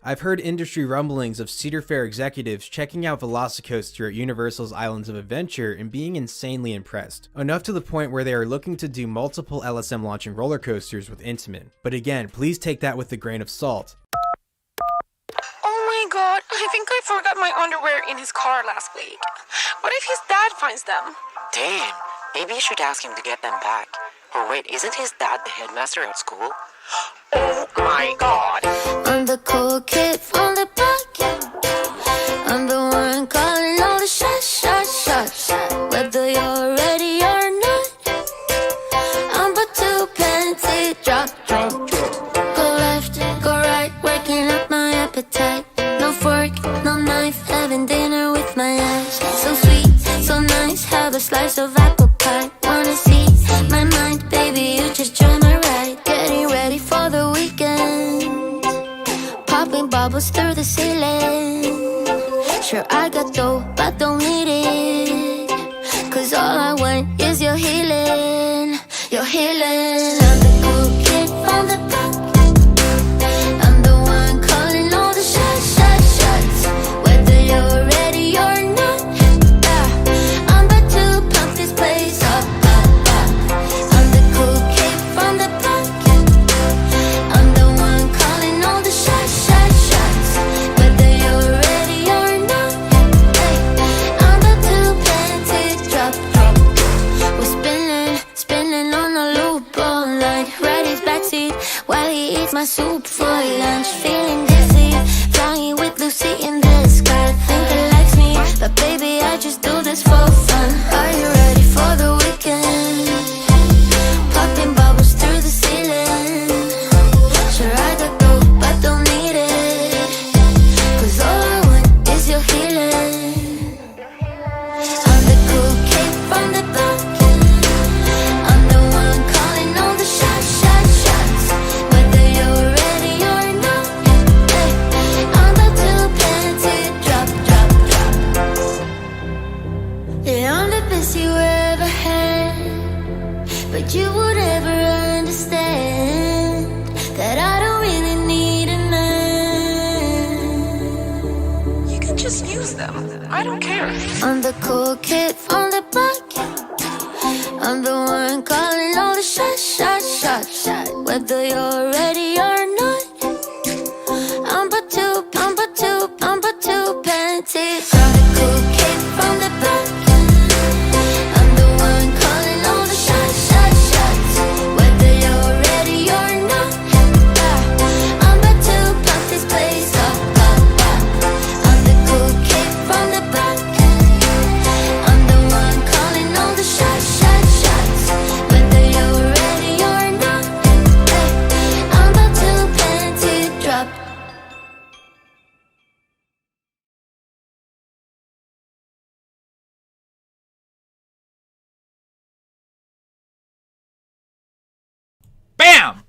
I've heard industry rumblings of Cedar Fair executives checking out Velocicoaster at Universal's Islands of Adventure and being insanely impressed, enough to the point where they are looking to do multiple LSM launching roller coasters with Intamin. But again, please take that with a grain of salt. Oh my god, I think I forgot my underwear in his car last week. What if his dad finds them? Damn, maybe you should ask him to get them back. Or wait, isn't his dad the headmaster at school? Oh my god. I'm the cool kid from the block. I'm the one calling all the shots. Whether you're ready or not, I'm but two panty drop. Go left, go right, working up my appetite. No fork, no knife, having dinner with my eyes. So sweet, so nice, have a slice of apple pie. Wanna see my mind, baby, you just join my ride. Getting ready for the weekend, popping bubbles through the ceiling. Sure, I got dough, but don't need it, cause all I want is your healing. Your healing. I'm the cool kid from the block. I'm the one calling all the shots. Whether you're ready or not, yeah, I'm about to pump this place up. I'm the cool kid from the block. I'm the one calling all the shots. Whether you're ready or not, hey, I'm about to plant it, drop. We're spinning on a loop all night. Ride his backseat while he eats my soup for lunch. Feeling dizzy, flying with Lucy in the sky. Think he likes me, but baby, I just do this for fun. Are you ready for the weekend? Popping bubbles through the ceiling. Sure, I got dough, but don't need it, cause all I want is your healing. I'm the cool kid from the block. I'm the one calling all the shots. Whether you're ready or not, hey, I'm about to plant it, drop. Yeah, I'm the best you ever had, but you would ever understand that I don't really need a man. You can just use them. I don't care. I'm the cool kid from the block. I'm the one calling all the shots. Whether you're ready or not, I'm but two panties. I'm the cool kid from the block. I'm the one calling all the shots. Whether you're ready or not, I'm about to pump this place up. I'm the cool kid from the block. I'm the one calling all the shots. Whether you're ready or not, I'm about to plant it, drop. Bam!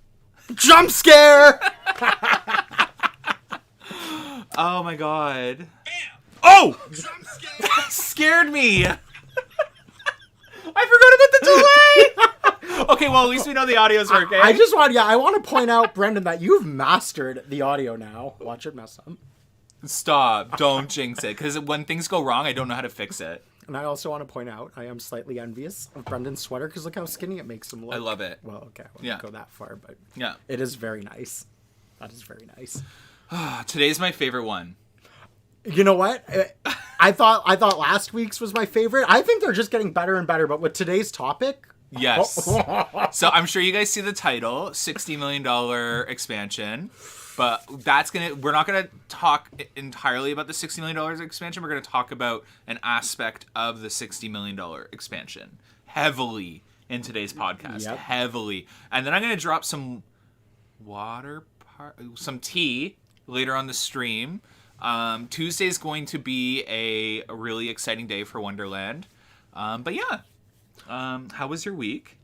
Jump scare! Oh my god. Bam! Oh! Scared me! I forgot about the delay! Okay, well, at least we know the audio's working. I want to point out, Brendan, that you've mastered the audio now. Watch it mess up. Stop. Don't jinx it. Because when things go wrong, I don't know how to fix it. And I also want to point out, I am slightly envious of Brendan's sweater, because look how skinny it makes him look. I love it. Well, okay, I won't go that far, but yeah, it is very nice. That is very nice. Today's my favorite one. You know what? I thought last week's was my favorite. I think they're just getting better and better, but with today's topic... Yes. So I'm sure you guys see the title, $60 million expansion. But we're not gonna talk entirely about the $60 million expansion. We're gonna talk about an aspect of the $60 million expansion heavily in today's podcast. Yep. Heavily. And then I'm gonna drop some some tea later on the stream. Tuesday is going to be a really exciting day for Wonderland. But yeah. How was your week?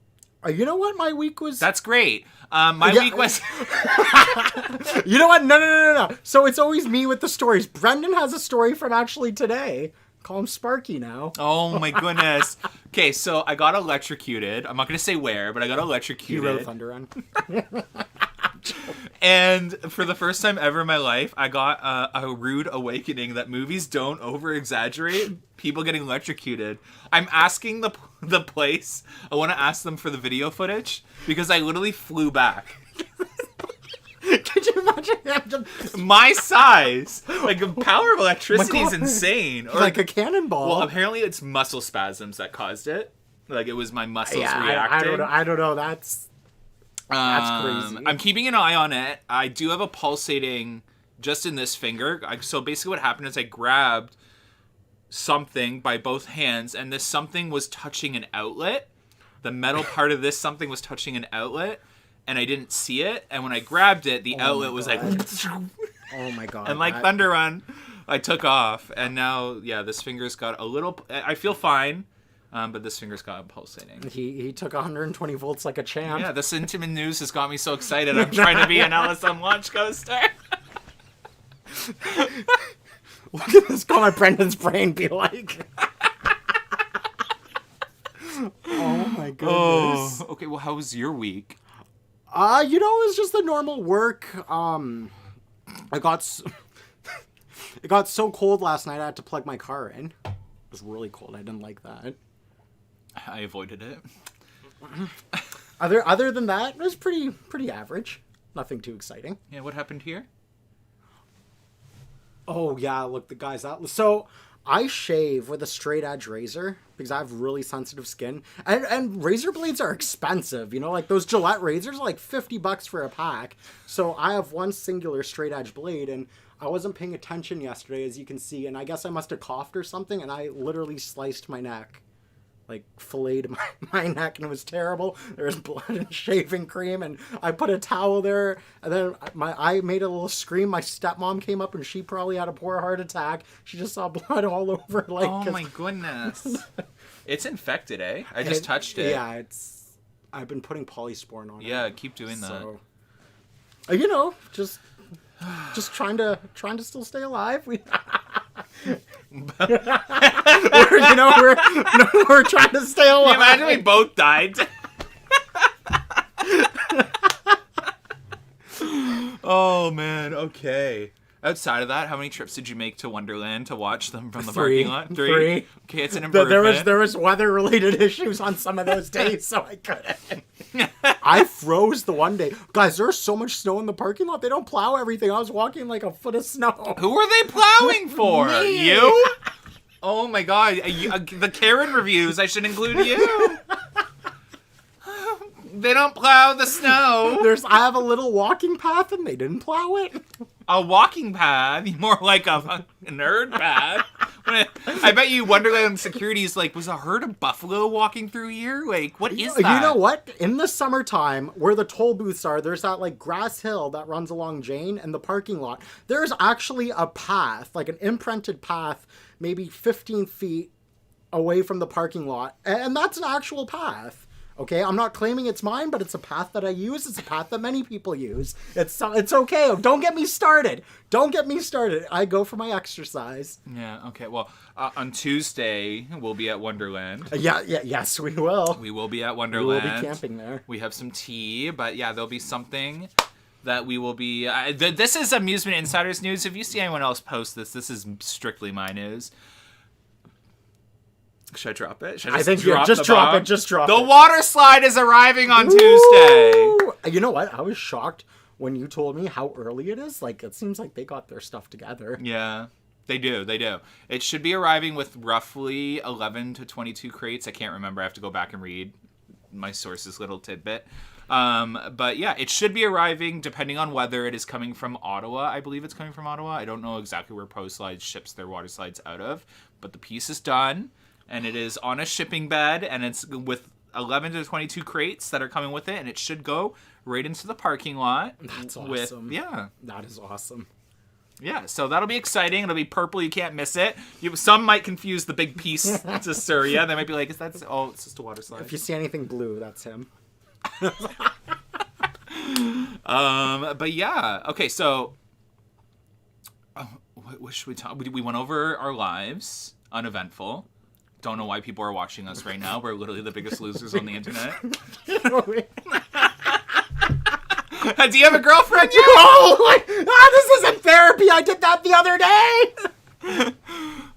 You know what? My week was... That's great. My week was... You know what? No. So it's always me with the stories. Brendan has a story from actually today. Call him Sparky now. Oh my goodness. Okay, so I got electrocuted. I'm not going to say where, but I got He electrocuted. wrote Thunder Run. And for the first time ever in my life, I got a rude awakening that movies don't over-exaggerate people getting electrocuted. I'm asking the place. I want to ask them for the video footage because I literally flew back. Could you imagine him just My size, like the power of electricity is insane. Or like a cannonball? well, apparently it's muscle spasms that caused it. Like it was my muscles yeah, reacting. I don't know. That's crazy. I'm keeping an eye on it. I do have a pulsating just in this finger. So basically what happened is I grabbed something by both hands, and this something was touching an outlet. The metal part of this something was touching an outlet, and I didn't see it. And when I grabbed it, the outlet was like... Oh my god. and like Thunder Run, I took off. And now, yeah, this finger's got a little... I feel fine. But this finger's got pulsating. He took 120 volts like a champ. Yeah, this Intamin news has got me so excited. I'm trying to be an LSM launch coaster. Look at this. Call my Brendan's brain be like. Oh my goodness. Oh, okay. Well, how was your week? It was just the normal work. It got so cold last night I had to plug my car in. It was really cold. I didn't like that. I avoided it. Other than that, it was pretty average. Nothing too exciting. Yeah, what happened here? Oh yeah, look, the guys out. So I shave with a straight edge razor because I have really sensitive skin, and razor blades are expensive. Like those Gillette razors are like $50 for a pack. So I have one singular straight edge blade, and I wasn't paying attention yesterday, as you can see, and I guess I must have coughed or something, and I literally sliced my neck. Like, filleted my neck, and it was terrible. There was blood and shaving cream, and I put a towel there, and then I made a little scream. My stepmom came up, and she probably had a poor heart attack. She just saw blood all over. Like, Oh my goodness. It's infected, eh? I just touched it. Yeah, I've been putting polysporin on it. Yeah, keep doing that. So, just trying to still stay alive. We're trying to stay alive. Can you imagine we both died? Oh, man. Okay. Outside of that, how many trips did you make to Wonderland to watch them from the parking lot? Three. Okay, it's an improvement. There was weather-related issues on some of those days, so I couldn't. I froze the one day. Guys, there's so much snow in the parking lot. They don't plow everything. I was walking like a foot of snow. Who are they plowing for? Me. You? Oh my god. The Karen reviews, I should include you. They don't plow the snow. I have a little walking path, and they didn't plow it. A walking path? More like a nerd path. I bet you Wonderland security is like, was a herd of buffalo walking through here? Like, what is that? You know what? In the summertime, where the toll booths are, there's that like grass hill that runs along Jane and the parking lot. There's actually a path, like an imprinted path, maybe 15 feet away from the parking lot. And that's an actual path. Okay, I'm not claiming it's mine, but it's a path that I use. It's a path that many people use. It's okay. Don't get me started. I go for my exercise. Yeah, okay. Well, on Tuesday, we'll be at Wonderland. Yes, we will. We will be at Wonderland. We will be camping there. We have some tea, but yeah, there'll be something that we will be... this is Amusement Insiders news. If you see anyone else post this is strictly my news. Should I drop it? Should I just drop it. Just drop it. The water slide is arriving on Tuesday. You know what? I was shocked when you told me how early it is. Like, it seems like they got their stuff together. Yeah, they do. It should be arriving with roughly 11 to 22 crates. I can't remember. I have to go back and read my source's little tidbit. But yeah, it should be arriving depending on whether it is coming from Ottawa. I believe it's coming from Ottawa. I don't know exactly where Pro Slides ships their water slides out of, but the piece is done. And it is on a shipping bed, and it's with 11 to 22 crates that are coming with it, and it should go right into the parking lot. That's awesome. Yeah. That is awesome. Yeah, so that'll be exciting. It'll be purple. You can't miss it. Some might confuse the big piece to Surya. They might be like, it's just a water slide. If you see anything blue, that's him. But yeah. Okay, so what should we talk? We went over our lives. uneventful. Don't know why people are watching us right now. We're literally the biggest losers on the internet. Do you have a girlfriend yet? This isn't therapy. I did that the other day.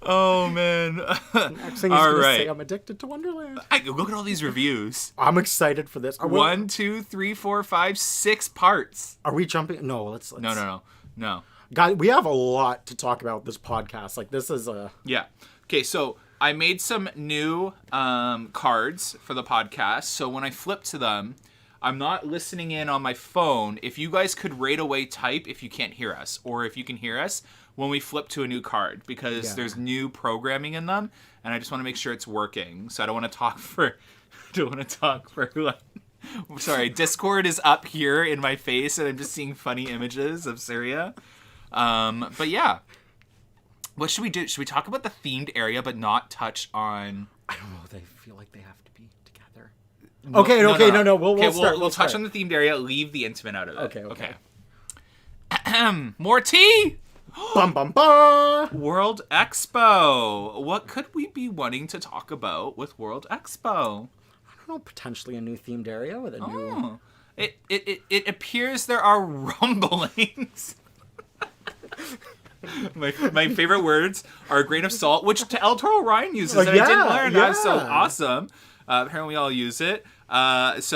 Oh, man. Next thing he's going to say, I'm addicted to Wonderland. Look at all these reviews. I'm excited for this. 1, 2, 3, 4, 5, 6 parts. Are we jumping? No, let's... No. Guys, we have a lot to talk about with this podcast. Like, this is a... Yeah. Okay, so I made some new cards for the podcast. So when I flip to them, I'm not listening in on my phone. If you guys could right away type if you can't hear us, or if you can hear us when we flip to a new card, because there's new programming in them, and I just want to make sure it's working. So I don't want to talk for like, sorry, Discord is up here in my face, and I'm just seeing funny images of Syria. But yeah, what should we do? Should we talk about the themed area but not touch on? I don't know. They feel like they have to be together. No. We'll touch on the themed area. Leave the Intamin out of it. Okay. More tea. Bum bum bum. World Expo. What could we be wanting to talk about with World Expo? I don't know. Potentially a new themed area with a new. It appears there are rumblings. My favorite words are a grain of salt, which El Toro Ryan uses, and I didn't learn. That's so awesome. Apparently we all use it. Rumblings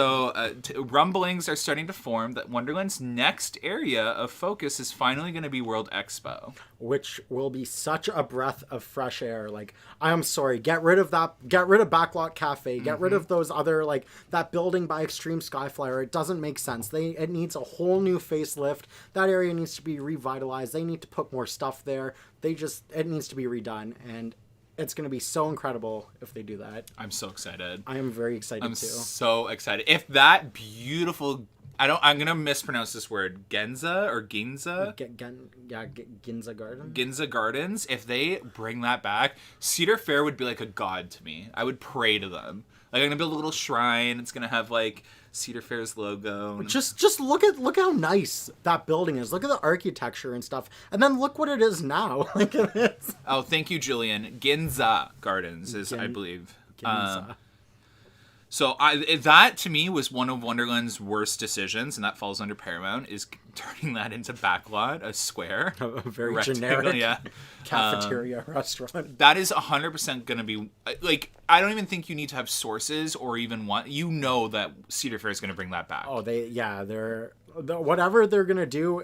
are starting to form that Wonderland's next area of focus is finally going to be World Expo. Which will be such a breath of fresh air. Like, I am sorry, get rid of Backlot Cafe, get rid of those other, like, that building by Extreme Skyflyer. It doesn't make sense. It needs a whole new facelift. That area needs to be revitalized. They need to put more stuff there. It needs to be redone, and it's going to be so incredible if they do that. I'm so excited. I am very excited, too. I'm so excited. If that beautiful... I'm going to mispronounce this word. Ginza or Ginza? Ginza Gardens. Ginza Gardens. If they bring that back, Cedar Fair would be like a god to me. I would pray to them. Like, I'm going to build a little shrine. It's going to have, like, Cedar Fair's logo. Just look how nice that building is. Look at the architecture and stuff. And then look what it is now. Like, it is. Oh, thank you, Julian. Ginza Gardens is, I believe. Ginza. So that, to me, was one of Wonderland's worst decisions, and that falls under Paramount, is turning that into Backlot, a square. A very generic cafeteria restaurant. That is 100% going to be... Like, I don't even think you need to have sources or even want... You know that Cedar Fair is going to bring that back. Oh, they're... Whatever they're going to do,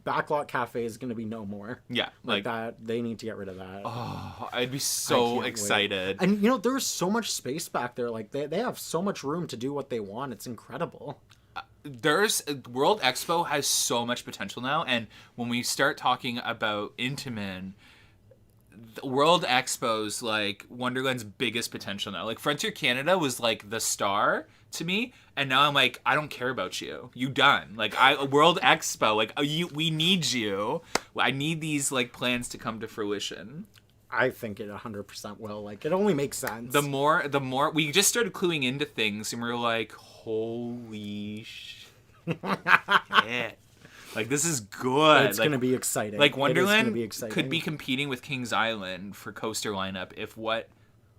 Backlot Cafe is going to be no more. Yeah. Like that, they need to get rid of that. Oh, I'd be so excited. Wait. And, there's so much space back there. Like, they have so much room to do what they want. It's incredible. World Expo has so much potential now, and when we start talking about Intamin, World Expo's, like, Wonderland's biggest potential now. Like, Frontier Canada was, like, the star to me, and now I'm like, I don't care about you. You done. Like, World Expo, like, we need you. I need these, like, plans to come to fruition. I think it 100% will. Like, it only makes sense. The more we just started cluing into things, and we're like, holy shit. Like, this is good. It's going to be exciting. Like, Wonderland could be competing with Kings Island for coaster lineup if what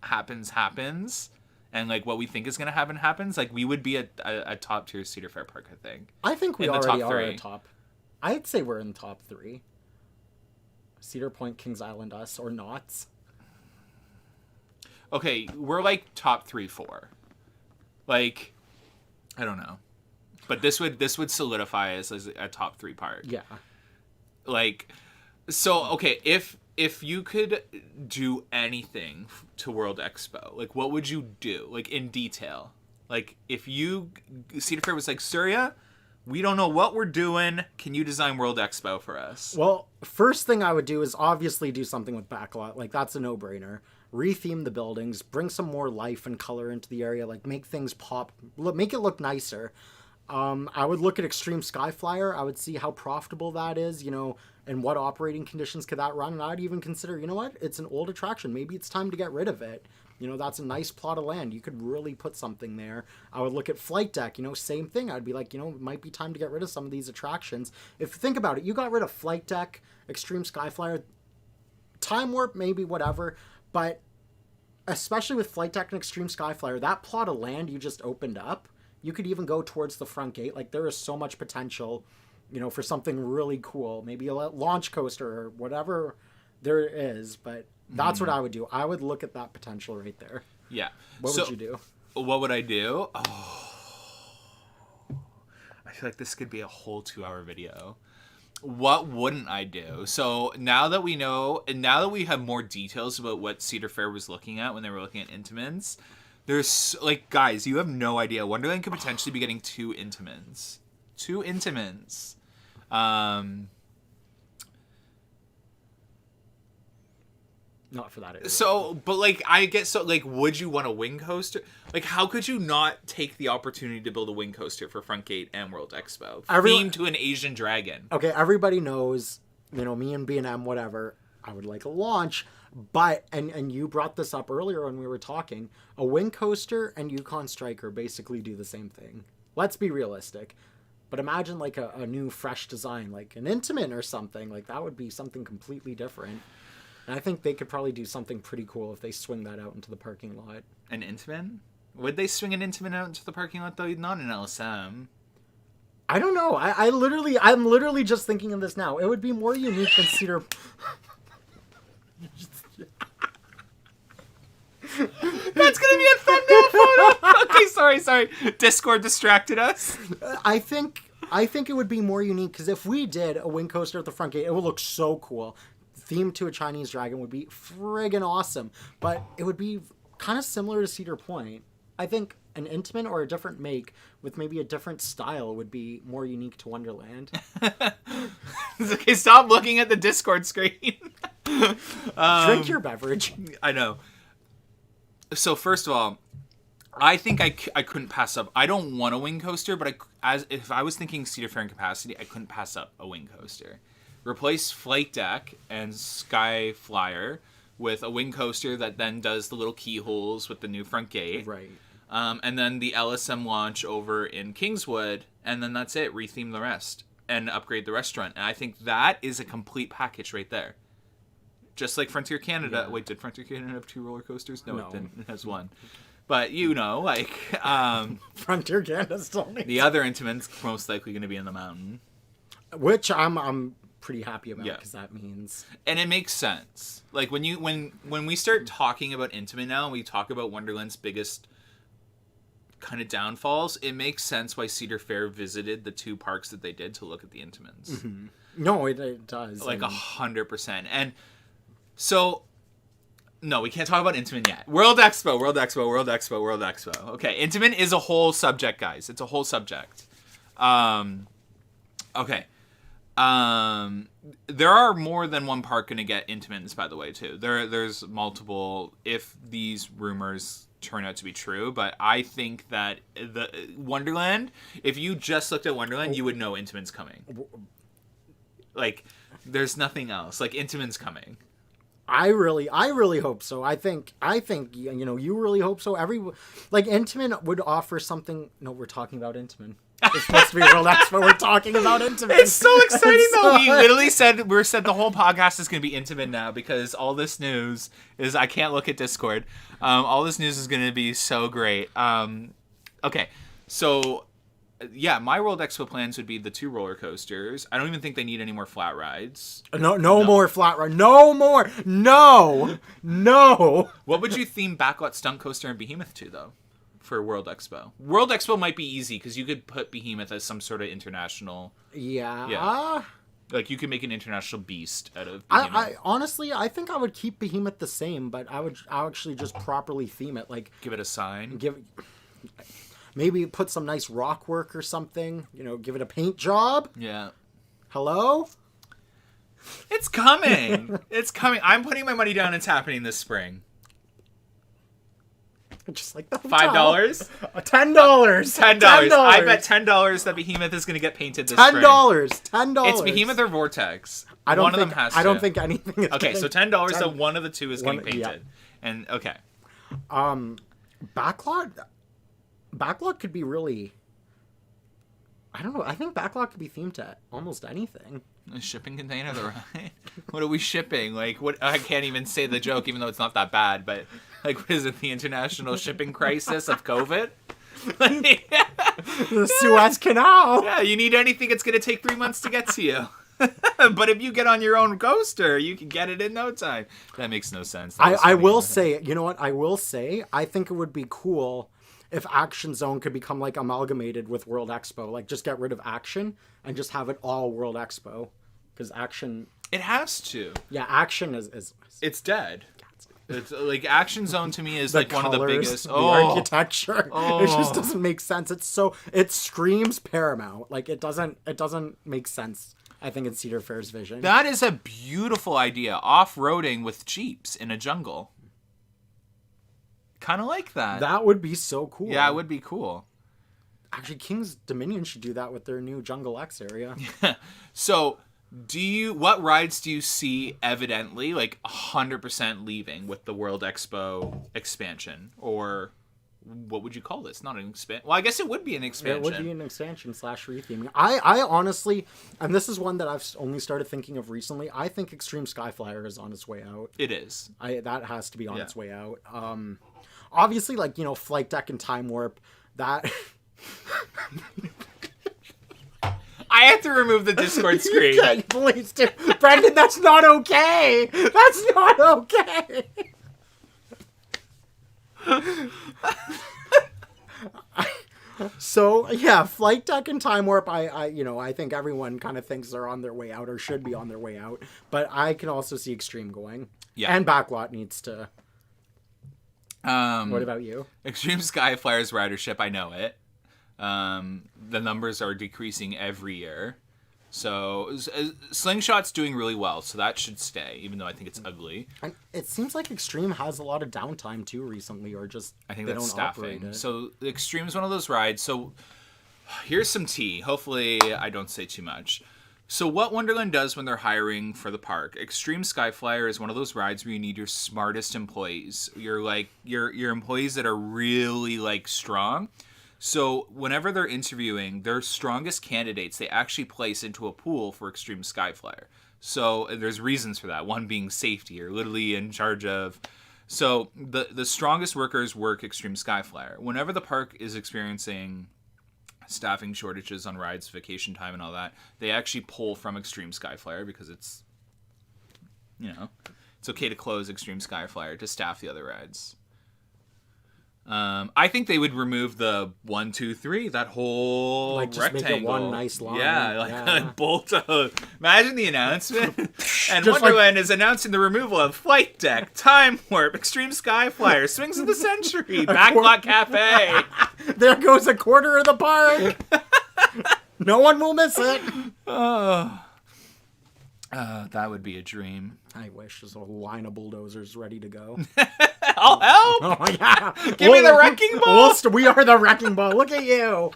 happens, and, like, what we think is going to happen happens. Like, we would be a top-tier Cedar Fair park, I think. I think we already are a top. I'd say we're in the top 3. Cedar Point, Kings Island, us, or Knott's. Okay, we're, like, top 3, 4. Like, I don't know. But this would solidify us as a top 3 park. Yeah. Like, so, okay, if you could do anything to World Expo, like, what would you do? Like, in detail. Like, if Cedar Fair was like, Surya, we don't know what we're doing. Can you design World Expo for us? Well, first thing I would do is obviously do something with Backlot. Like, that's a no-brainer. Retheme the buildings, bring some more life and color into the area, like, make things pop, make it look nicer. I would look at Extreme Skyflyer. I would see how profitable that is, and what operating conditions could that run. And I'd even consider, it's an old attraction. Maybe it's time to get rid of it. That's a nice plot of land. You could really put something there. I would look at Flight Deck, same thing. I'd be like, it might be time to get rid of some of these attractions. If you think about it, you got rid of Flight Deck, Extreme Skyflyer, Time Warp, maybe, whatever. But especially with Flight Deck and Extreme Skyflyer, that plot of land you just opened up, you could even go towards the front gate. Like, there is so much potential, for something really cool. Maybe a launch coaster or whatever there is. But that's what I would do. I would look at that potential right there. Yeah. What would you do? What would I do? Oh, I feel like this could be a whole 2-hour video. What wouldn't I do? So now that we know, and now that we have more details about what Cedar Fair was looking at when they were looking at Intamins, there's, like, guys, you have no idea. Wonderland could potentially be getting 2 Intamins. 2 Intamins. Not for that area. So, but, like, I get so, like, would you want a wing coaster? Like, how could you not take the opportunity to build a wing coaster for Front Gate and World Expo? Themed to an Asian dragon. Okay, everybody knows, me and B&M, whatever, I would like a launch, but, and you brought this up earlier when we were talking, a wing coaster and Yukon Striker basically do the same thing. Let's be realistic. But imagine, like, a new, fresh design, like an Intamin or something. Like, that would be something completely different. And I think they could probably do something pretty cool if they swing that out into the parking lot. An Intamin? Would they swing an Intamin out into the parking lot, though? Not an LSM. I don't know. I'm literally just thinking of this now. It would be more unique than Cedar... That's gonna be a thumbnail photo! Okay, sorry. Discord distracted us. I think it would be more unique, because if we did a wing coaster at the front gate, it would look so cool. Themed to a Chinese dragon would be friggin' awesome, but it would be kind of similar to Cedar Point. I think an Intamin or a different make with maybe a different style would be more unique to Wonderland. Okay, stop looking at the Discord screen. Drink your beverage. I know. So first of all, I think I couldn't pass up. I don't want a wing coaster, but if I was thinking Cedar Fair in capacity, I couldn't pass up a wing coaster. Replace Flight Deck and Sky Flyer with a wing coaster that then does the little keyholes with the new front gate. Right. And then the LSM launch over in Kingswood, and then that's it. Retheme the rest and upgrade the restaurant. And I think that is a complete package right there. Just like Frontier Canada. Yeah. Wait, did Frontier Canada have 2 roller coasters? No, it didn't. It has 1. But, Frontier Canada still needs the other Intamin's most likely going to be in the mountain. Which I'm pretty happy about, because that means... And it makes sense. Like, when we start talking about Intamin now, and we talk about Wonderland's biggest kind of downfalls, it makes sense why Cedar Fair visited the 2 parks that they did to look at the Intamins. Mm-hmm. No, it does. Like, 100%. And so... No, we can't talk about Intamin yet. World Expo. Okay, Intamin is a whole subject, guys. It's a whole subject. Okay. There are more than one park going to get Intamins, by the way, too. There's multiple, if these rumors turn out to be true, but I think that the Wonderland, if you just looked at Wonderland, you would know Intamin's coming. Like, there's nothing else. Like, Intamin's coming. I really hope so. I think you really hope so. Intamin would offer something. No, we're talking about Intamin. It's supposed to be World Expo. We're talking about Intamin. It's so exciting though. We literally said the whole podcast is going to be Intamin now, because all this news is, I can't look at Discord. All this news is going to be so great. Okay, so yeah, my World Expo plans would be the 2 roller coasters. I don't even think they need any more flat rides. No more flat ride. No more. No. What would you theme Backlot Stunt Coaster and Behemoth to, though, for World Expo? World Expo might be easy, because you could put Behemoth as some sort of international... Yeah. Like, you could make an international beast out of Behemoth. I honestly, I think I would keep Behemoth the same, but I'll actually just properly theme it. Like, give it a sign. Maybe put some nice rock work or something. Give it a paint job. Yeah. Hello? It's coming. It's coming. I'm putting my money down. It's happening this spring. Just like the $5? $10. $10. I bet $10 that Behemoth is going to get painted this spring. $10. It's Behemoth or Vortex. One of them has to. I don't think anything is okay, so $10 that one of the 2 is getting painted. Yeah. And, okay. Backlot could be really... I don't know. I think backlot could be themed to almost anything. A shipping container, the ride? What are we shipping? Like, what? I can't even say the joke, even though it's not that bad. But like, what is it? The international shipping crisis of COVID? The Suez Canal. Yeah, you need anything, it's gonna take 3 months to get to you. But if you get on your own coaster, you can get it in no time. That makes no sense. I will say, you know what? I will say, I think it would be cool if Action Zone could become like amalgamated with World Expo. Like, just get rid of Action and just have it all World Expo. Because Action... It has to. Yeah, Action is It's dead. It's like Action Zone to me is like colors, one of the biggest. The architecture. It just Oh. doesn't make sense. It screams Paramount. Like, it doesn't make sense, I think, in Cedar Fair's vision. That is a beautiful idea. Off-roading with Jeeps in a jungle. Kind of like that. That would be so cool. Yeah, it would be cool. Actually, King's Dominion should do that with their new Jungle X area. So, what rides do you see evidently like 100% leaving with the World Expo expansion? Or what would you call this? Not an expansion. Well, I guess it would be an expansion. It would be an expansion / retheming. I honestly, and this is one that I've only started thinking of recently, I think Extreme Skyflyer is on its way out. It is. That has to be on its way out. Obviously, like, you know, Flight Deck and Time Warp, that... I have to remove the Discord screen. Yeah, please do. Brendan, that's not okay. That's not okay. So, yeah, Flight Deck and Time Warp, I think everyone kind of thinks they're on their way out or should be on their way out. But I can also see Extreme going. Yeah. And Backlot needs to... what about you? Extreme Skyflyer's ridership, I know it. The numbers are decreasing every year. So Slingshot's doing really well, so that should stay, even though I think it's ugly. And it seems like Extreme has a lot of downtime too recently, or just I think they that's don't operate staffing. it. So Extreme is one of those rides. So here's some tea. Hopefully I don't say too much. So what Wonderland does when they're hiring for the park, Extreme Skyflyer is one of those rides where you need your smartest employees. You're like your employees that are really like strong. So whenever they're interviewing, their strongest candidates, they actually place into a pool for Extreme Skyflyer. So there's reasons for that. One being safety. You're literally in charge of... So the strongest workers work Extreme Skyflyer. Whenever the park is experiencing staffing shortages on rides, vacation time and all that, they actually pull from Extreme Skyflyer because it's, you know, it's okay to close Extreme Skyflyer to staff the other rides. I think they would remove the 1, 2, 3, that whole Like, just rectangle. make it one nice line. Yeah, Yeah. like bolt out. Imagine the announcement. And Just Wonderland is announcing the removal of Flight Deck, Time Warp, Extreme Skyflyer, Swings of the Century, Backlot Cafe. There goes a quarter of the park. No one will miss it. That would be a dream. I wish there's a line of bulldozers ready to go. I'll help. Oh yeah, Give me the wrecking ball. We are the wrecking ball. Look at you.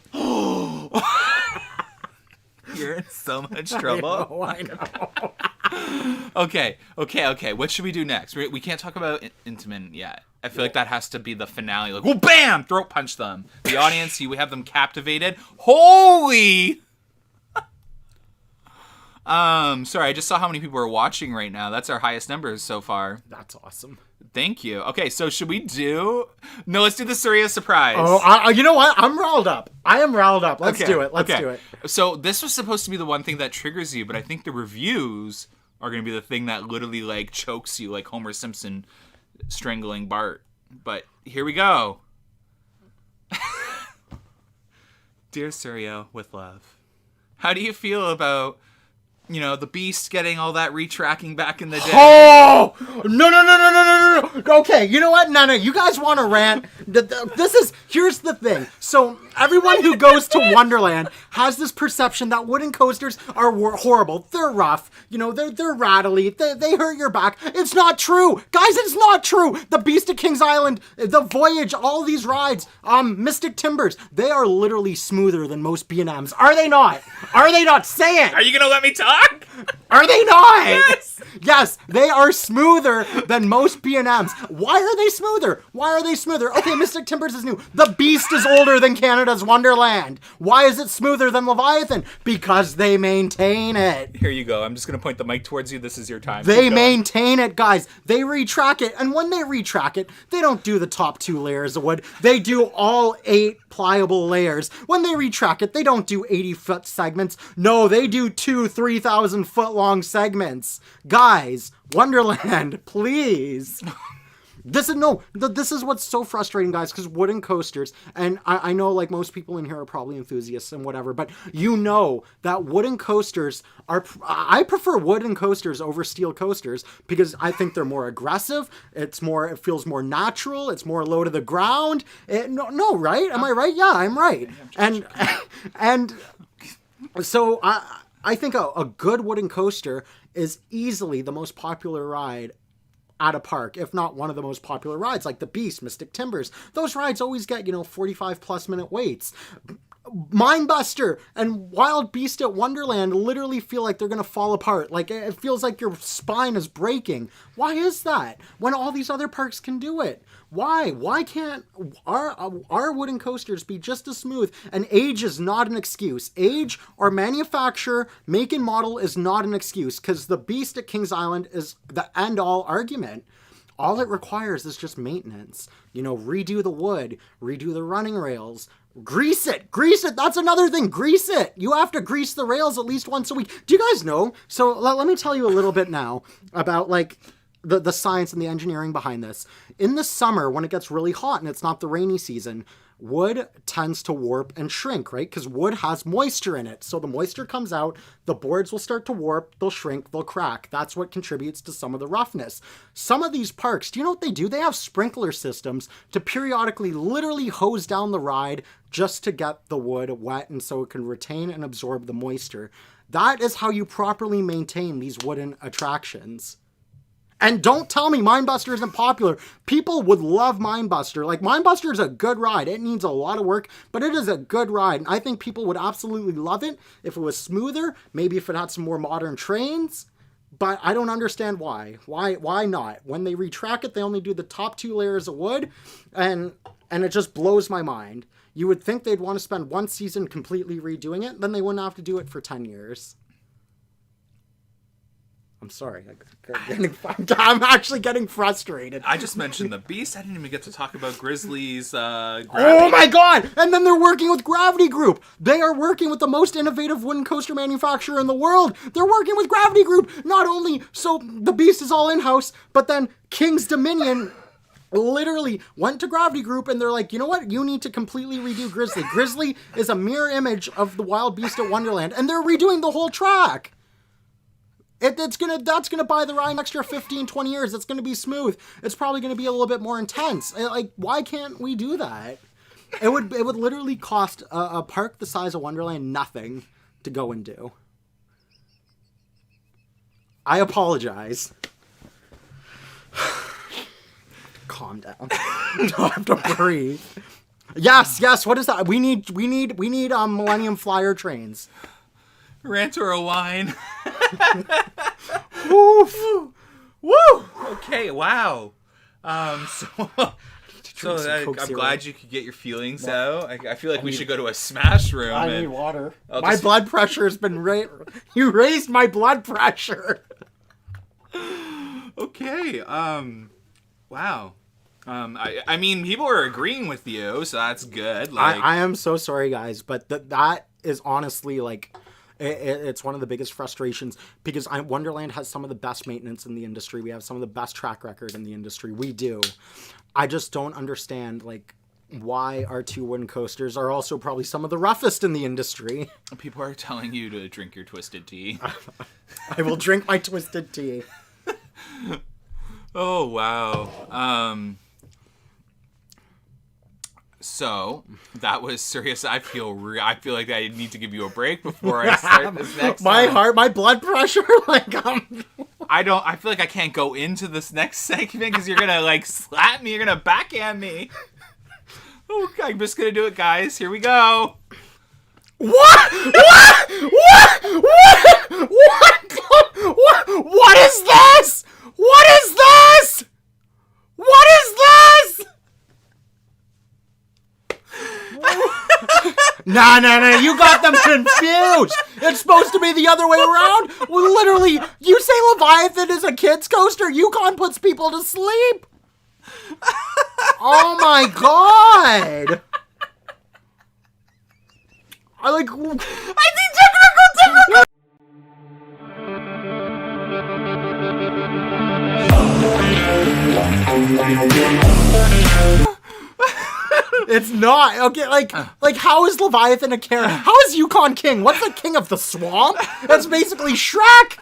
You're in so much trouble. I know. Okay. What should we do next? We can't talk about Intamin yet. I feel like that has to be the finale. Like, well, bam! Throat punch them. The audience, we have them captivated. Holy! Sorry, I just saw how many people are watching right now. That's our highest numbers so far. That's awesome. Thank you. Okay, so should we do... No, let's do the Surya surprise. Oh, you know what? I'm riled up. I am riled up. Let's Okay, do it. Let's okay. do it. So this was supposed to be the one thing that triggers you, but I think the reviews are going to be the thing that literally like chokes you, like Homer Simpson strangling Bart. But here we go. Dear Surya, with love. How do you feel about, you know, the Beast getting all that retracking back in the day? Oh! No. Okay, you know what? No. You guys want to rant? Here's the thing. So everyone who goes to Wonderland has this perception that wooden coasters are horrible. They're rough. You know, they're rattly. They hurt your back. It's not true. Guys, it's not true. The Beast of Kings Island, the Voyage, all these rides, Mystic Timbers, they are literally smoother than most B&Ms. Are they not? Are they not? Say it. Are you going to let me talk? Are they not? Yes. Yes, they are smoother than most B&Ms. Why are they smoother? Why are they smoother? Okay, Mystic Timbers is new. The Beast is older than Canada's Wonderland. Why is it smoother than Leviathan? Because they maintain it. Here you go. I'm just going to point the mic towards you. This is your time. They maintain it, guys. They retrack it. And when they retrack it, they don't do the top 2 layers of wood. They do all 8 pliable layers. When they retrack it, they don't do 80-foot segments. No, they do 3,000-foot long segments. Guys, Wonderland, please. This is what's so frustrating, guys, because wooden coasters, and I know like most people in here are probably enthusiasts and whatever, but you know that wooden coasters I prefer wooden coasters over steel coasters because I think they're more aggressive. It feels more natural. It's more low to the ground. No, right? Am I right? Yeah, I'm right. And so I think a good wooden coaster is easily the most popular ride at a park, if not one of the most popular rides, like the Beast, Mystic Timbers. Those rides always get, 45+ minute waits. Mindbuster and Wild Beast at Wonderland literally feel like they're going to fall apart. Like, it feels like your spine is breaking. Why is that? When all these other parks can do it? Why? Why can't our wooden coasters be just as smooth? And age is not an excuse. Age or manufacturer, make and model is not an excuse, because the Beast at Kings Island is the end-all argument. All it requires is just maintenance. Redo the wood, redo the running rails, grease it. That's another thing. Grease it. You have to grease the rails at least once a week. Do you guys know? So let me tell you a little bit now about the science and the engineering behind this. In the summer, when it gets really hot and it's not the rainy season, wood tends to warp and shrink, right? Because wood has moisture in it. So the moisture comes out, the boards will start to warp, they'll shrink, they'll crack. That's what contributes to some of the roughness. Some of these parks, do you know what they do? They have sprinkler systems to periodically literally hose down the ride just to get the wood wet and so it can retain and absorb the moisture. That is how you properly maintain these wooden attractions. And don't tell me Mindbuster isn't popular. People would love Mindbuster. Like, Mindbuster is a good ride. It needs a lot of work, but it is a good ride. And I think people would absolutely love it if it was smoother, maybe if it had some more modern trains. But I don't understand why. Why not? When they retrack it, they only do the top 2 layers of wood, and it just blows my mind. You would think they'd want to spend one season completely redoing it, then they wouldn't have to do it for 10 years. I'm sorry. I'm actually getting frustrated. I just mentioned the Beast. I didn't even get to talk about Grizzly's Gravity. Oh my god! And then they're working with Gravity Group. They are working with the most innovative wooden coaster manufacturer in the world. They're working with Gravity Group. Not only so the Beast is all in-house, but then King's Dominion literally went to Gravity Group and they're like, you know what? You need to completely redo Grizzly. Grizzly is a mirror image of the Wild Beast at Wonderland, and they're redoing the whole track. That's gonna buy the ride an extra 15-20 years. It's gonna be smooth. It's probably gonna be a little bit more intense. Like, why can't we do that? It would literally cost a park the size of Wonderland nothing to go and do. I apologize. Calm down. Don't have to breathe. Yes. What is that? We need Millennium Flyer trains. Rant or a wine. Woo! Okay, wow. I'm glad you could get your feelings out. I feel like we should go to a smash room. I need water. My blood pressure has been You raised my blood pressure. Okay. Wow. I mean, people are agreeing with you, so that's good. Like, I am so sorry, guys, but that is honestly like. It's one of the biggest frustrations because Wonderland has some of the best maintenance in the industry. We have some of the best track record in the industry. We do. I just don't understand why our 2 wooden coasters are also probably some of the roughest in the industry. People are telling you to drink your twisted tea. I will drink my twisted tea. Oh, wow. So that was serious. I feel like I need to give you a break before I start this next. My blood pressure, I feel like I can't go into this next segment because you're gonna slap me. You're gonna backhand me. Okay, I'm just gonna do it, guys. Here we go. What is this? No, you got them confused. It's supposed to be the other way around. Well, literally, you say Leviathan is a kid's coaster, Yukon puts people to sleep. Oh my god. I think technical. It's not. Okay, like how is Leviathan a character? How is Yukon King? What's the king of the swamp? That's basically Shrek.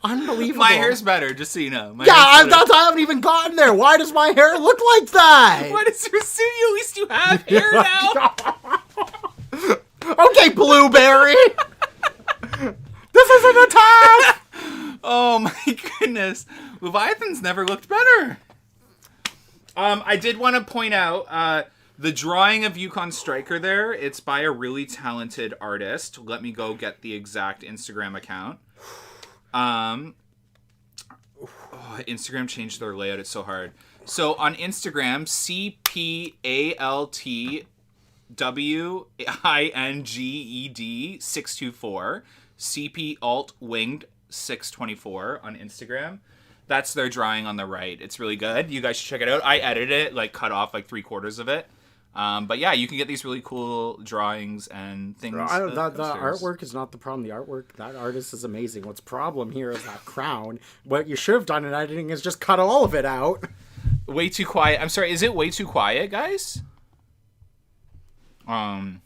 Unbelievable. My hair's better, just so you know. I haven't even gotten there. Why does my hair look like that? What is your suit? At least you have hair now. Okay, Blueberry. This is an attack. Oh my goodness. Leviathan's never looked better. I did want to point out the drawing of Yukon Striker there. It's by a really talented artist. Let me go get the exact Instagram account. Instagram changed their layout. It's so hard. So on Instagram, CPALTWINGED 624, CP Alt Winged 624 on Instagram. That's their drawing on the right. It's really good. You guys should check it out. I edited it, cut off 3/4 of it. But yeah, you can get these really cool drawings and things. The artwork is not the problem. The artwork, that artist is amazing. What's problem here is that crown. What you should have done in editing is just cut all of it out. Way too quiet. I'm sorry, is it way too quiet, guys? I'm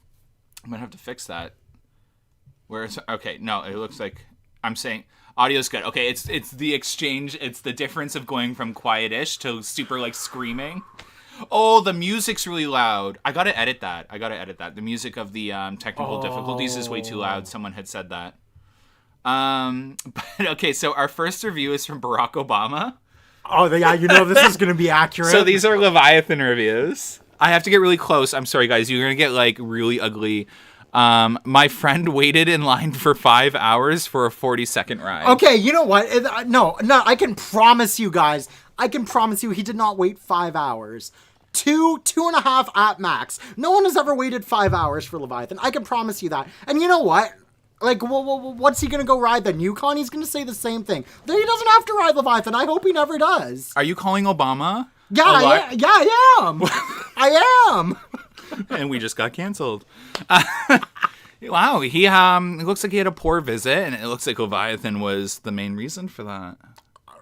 gonna have to fix that. Okay, no, it looks like I'm saying audio's good. Okay, it's the exchange. It's the difference of going from quiet-ish to super screaming. Oh, the music's really loud. I gotta edit that. The music of the technical difficulties is way too loud. Someone had said that. But okay, so our first review is from Barack Obama. Oh, yeah, this is gonna be accurate. So these are Leviathan reviews. I have to get really close. I'm sorry, guys. You're gonna get really ugly. My friend waited in line for 5 hours for a 40-second ride. Okay, you know what? No, I can promise you guys. I can promise you he did not wait 5 hours. 2.5 at max. No one has ever waited 5 hours for Leviathan. I can promise you that. And you know what? What's he going to go ride then? Yukon? He's going to say the same thing. Then he doesn't have to ride Leviathan. I hope he never does. Are you calling Obama? Yeah, I am. I am. And we just got canceled. Wow, he it looks like he had a poor visit, and it looks like Leviathan was the main reason for that.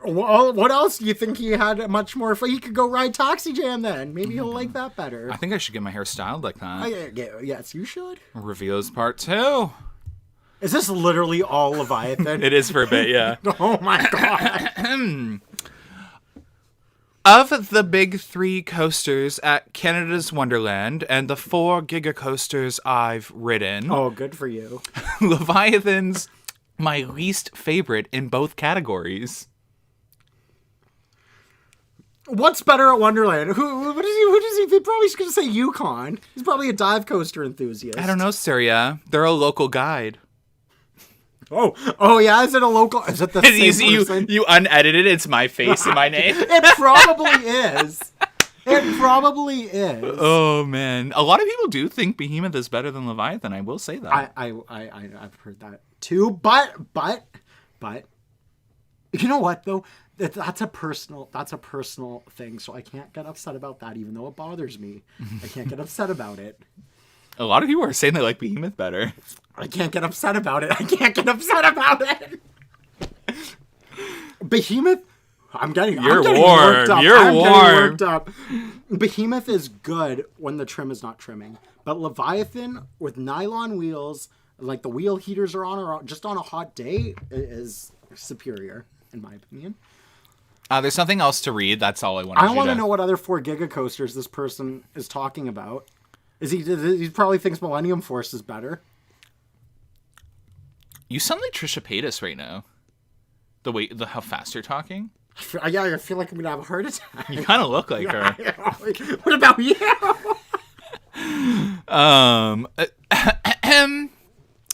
Well, what else do you think he had much more? He could go ride Taxi Jam then. Maybe he'll like that better. I think I should get my hair styled like that. Yes, you should. Reveals part 2. Is this literally all Leviathan? It is for a bit, yeah. Oh my god. Of the big 3 coasters at Canada's Wonderland and the 4 Giga coasters I've ridden. Oh, good for you. Leviathan's my least favorite in both categories. What's better at Wonderland? Who does he? He's probably going to say Yukon. He's probably a dive coaster enthusiast. I don't know, Syria. They're a local guide. Oh yeah, is it a local? Is it the same person? You unedited. It's my face and my name. It probably is. It probably is. Oh man, a lot of people do think Behemoth is better than Leviathan. I will say that. I've heard that too. But you know what though? That's a personal thing. So I can't get upset about that, even though it bothers me. I can't get upset about it. A lot of people are saying they like Behemoth better. I can't get upset about it. Behemoth, I'm getting worked up. You're warm. Behemoth is good when the trim is not trimming. But Leviathan with nylon wheels, like the wheel heaters are on, or just on a hot day, is superior, in my opinion. There's something else to read. That's all I want to I want to know what other 4 Giga coasters this person is talking about. He probably thinks Millennium Force is better. You sound like Trisha Paytas right now. How fast you're talking. I feel like I'm gonna have a heart attack. You kind of look like her. What about you?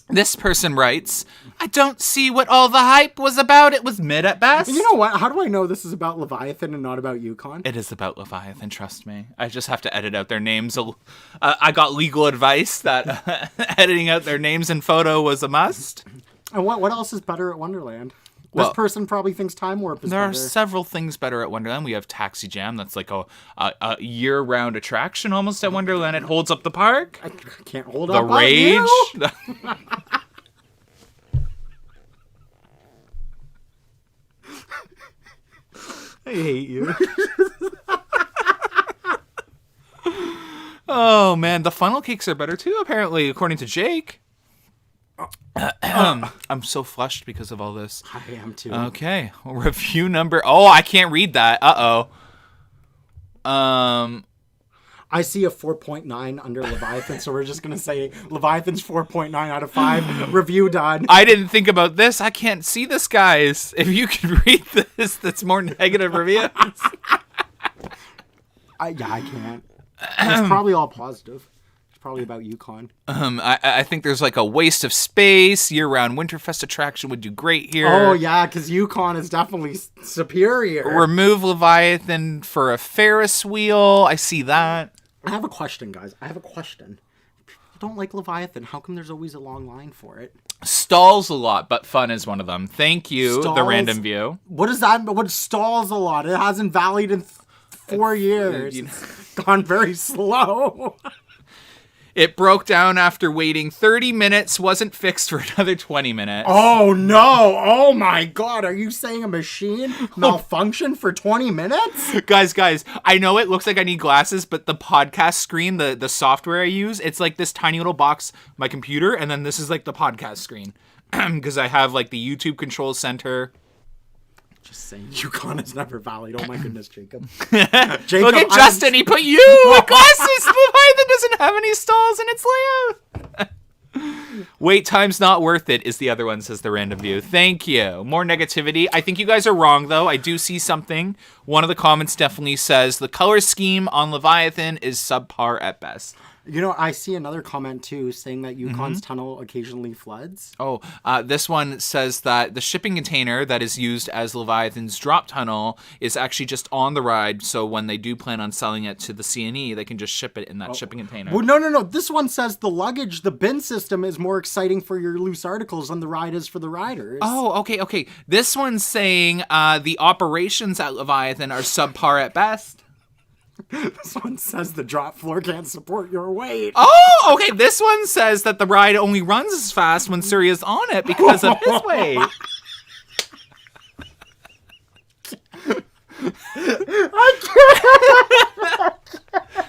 This person writes, I don't see what all the hype was about. It was mid at best. You know what? How do I know this is about Leviathan and not about Yukon? It is about Leviathan, trust me. I just have to edit out their names. I got legal advice that editing out their names and photo was a must. And what else is better at Wonderland? This person probably thinks Time Warp is There better. are several things better at Wonderland. We have Taxi Jam. That's like a year-round attraction almost at Wonderland. It holds up the park. I can't hold The up on Rage. you. I hate you. Oh, man. The funnel cakes are better, too, apparently, according to Jake. I'm so flushed because of all this. I am, too. Okay. Review number... Oh, I can't read that. Uh-oh. I see a 4.9 under Leviathan, so we're just going to say Leviathan's 4.9 out of 5. Review done. I didn't think about this. I can't see this, guys. If you can read this, that's more negative reviews. I can't. It's probably all positive. It's probably about Yukon. I think there's like a waste of space. Year-round Winterfest attraction would do great here. Oh, yeah, because Yukon is definitely superior. Remove Leviathan for a Ferris wheel. I see that. I have a question, guys. I have a question. People don't like Leviathan. How come there's always a long line for it? Stalls a lot, but fun is one of them. Thank you, the Stalls? random view. What is that? What stalls a lot? It hasn't vallied in 4 years. It's gone very slow. It broke down after waiting 30 minutes, wasn't fixed for another 20 minutes. Oh, no. Oh, my God. Are you saying a machine malfunctioned for 20 minutes? Guys, I know it looks like I need glasses, but the podcast screen, the software I use, it's like this tiny little box, my computer, and then this is like the podcast screen. Because I have like the YouTube control center. Just saying, Yukon is never valid. Oh my goodness, Jacob. Look at Justin, he put you with glasses. Leviathan doesn't have any stalls in its layout. Wait time's not worth it is the other one, says the random view. Thank you. More negativity. I think you guys are wrong, though. I do see something. One of the comments definitely says the color scheme on Leviathan is subpar at best. You know, I see another comment, too, saying that Yukon's tunnel occasionally floods. Oh, this one says that the shipping container that is used as Leviathan's drop tunnel is actually just on the ride, so when they do plan on selling it to the CNE, they can just ship it in that shipping container. Well, no. This one says the luggage, the bin system is more exciting for your loose articles than the ride is for the riders. Oh, okay. This one's saying the operations at Leviathan are subpar at best. This one says the drop floor can't support your weight. Oh, okay. This one says that the ride only runs as fast when Surya's on it because of his weight.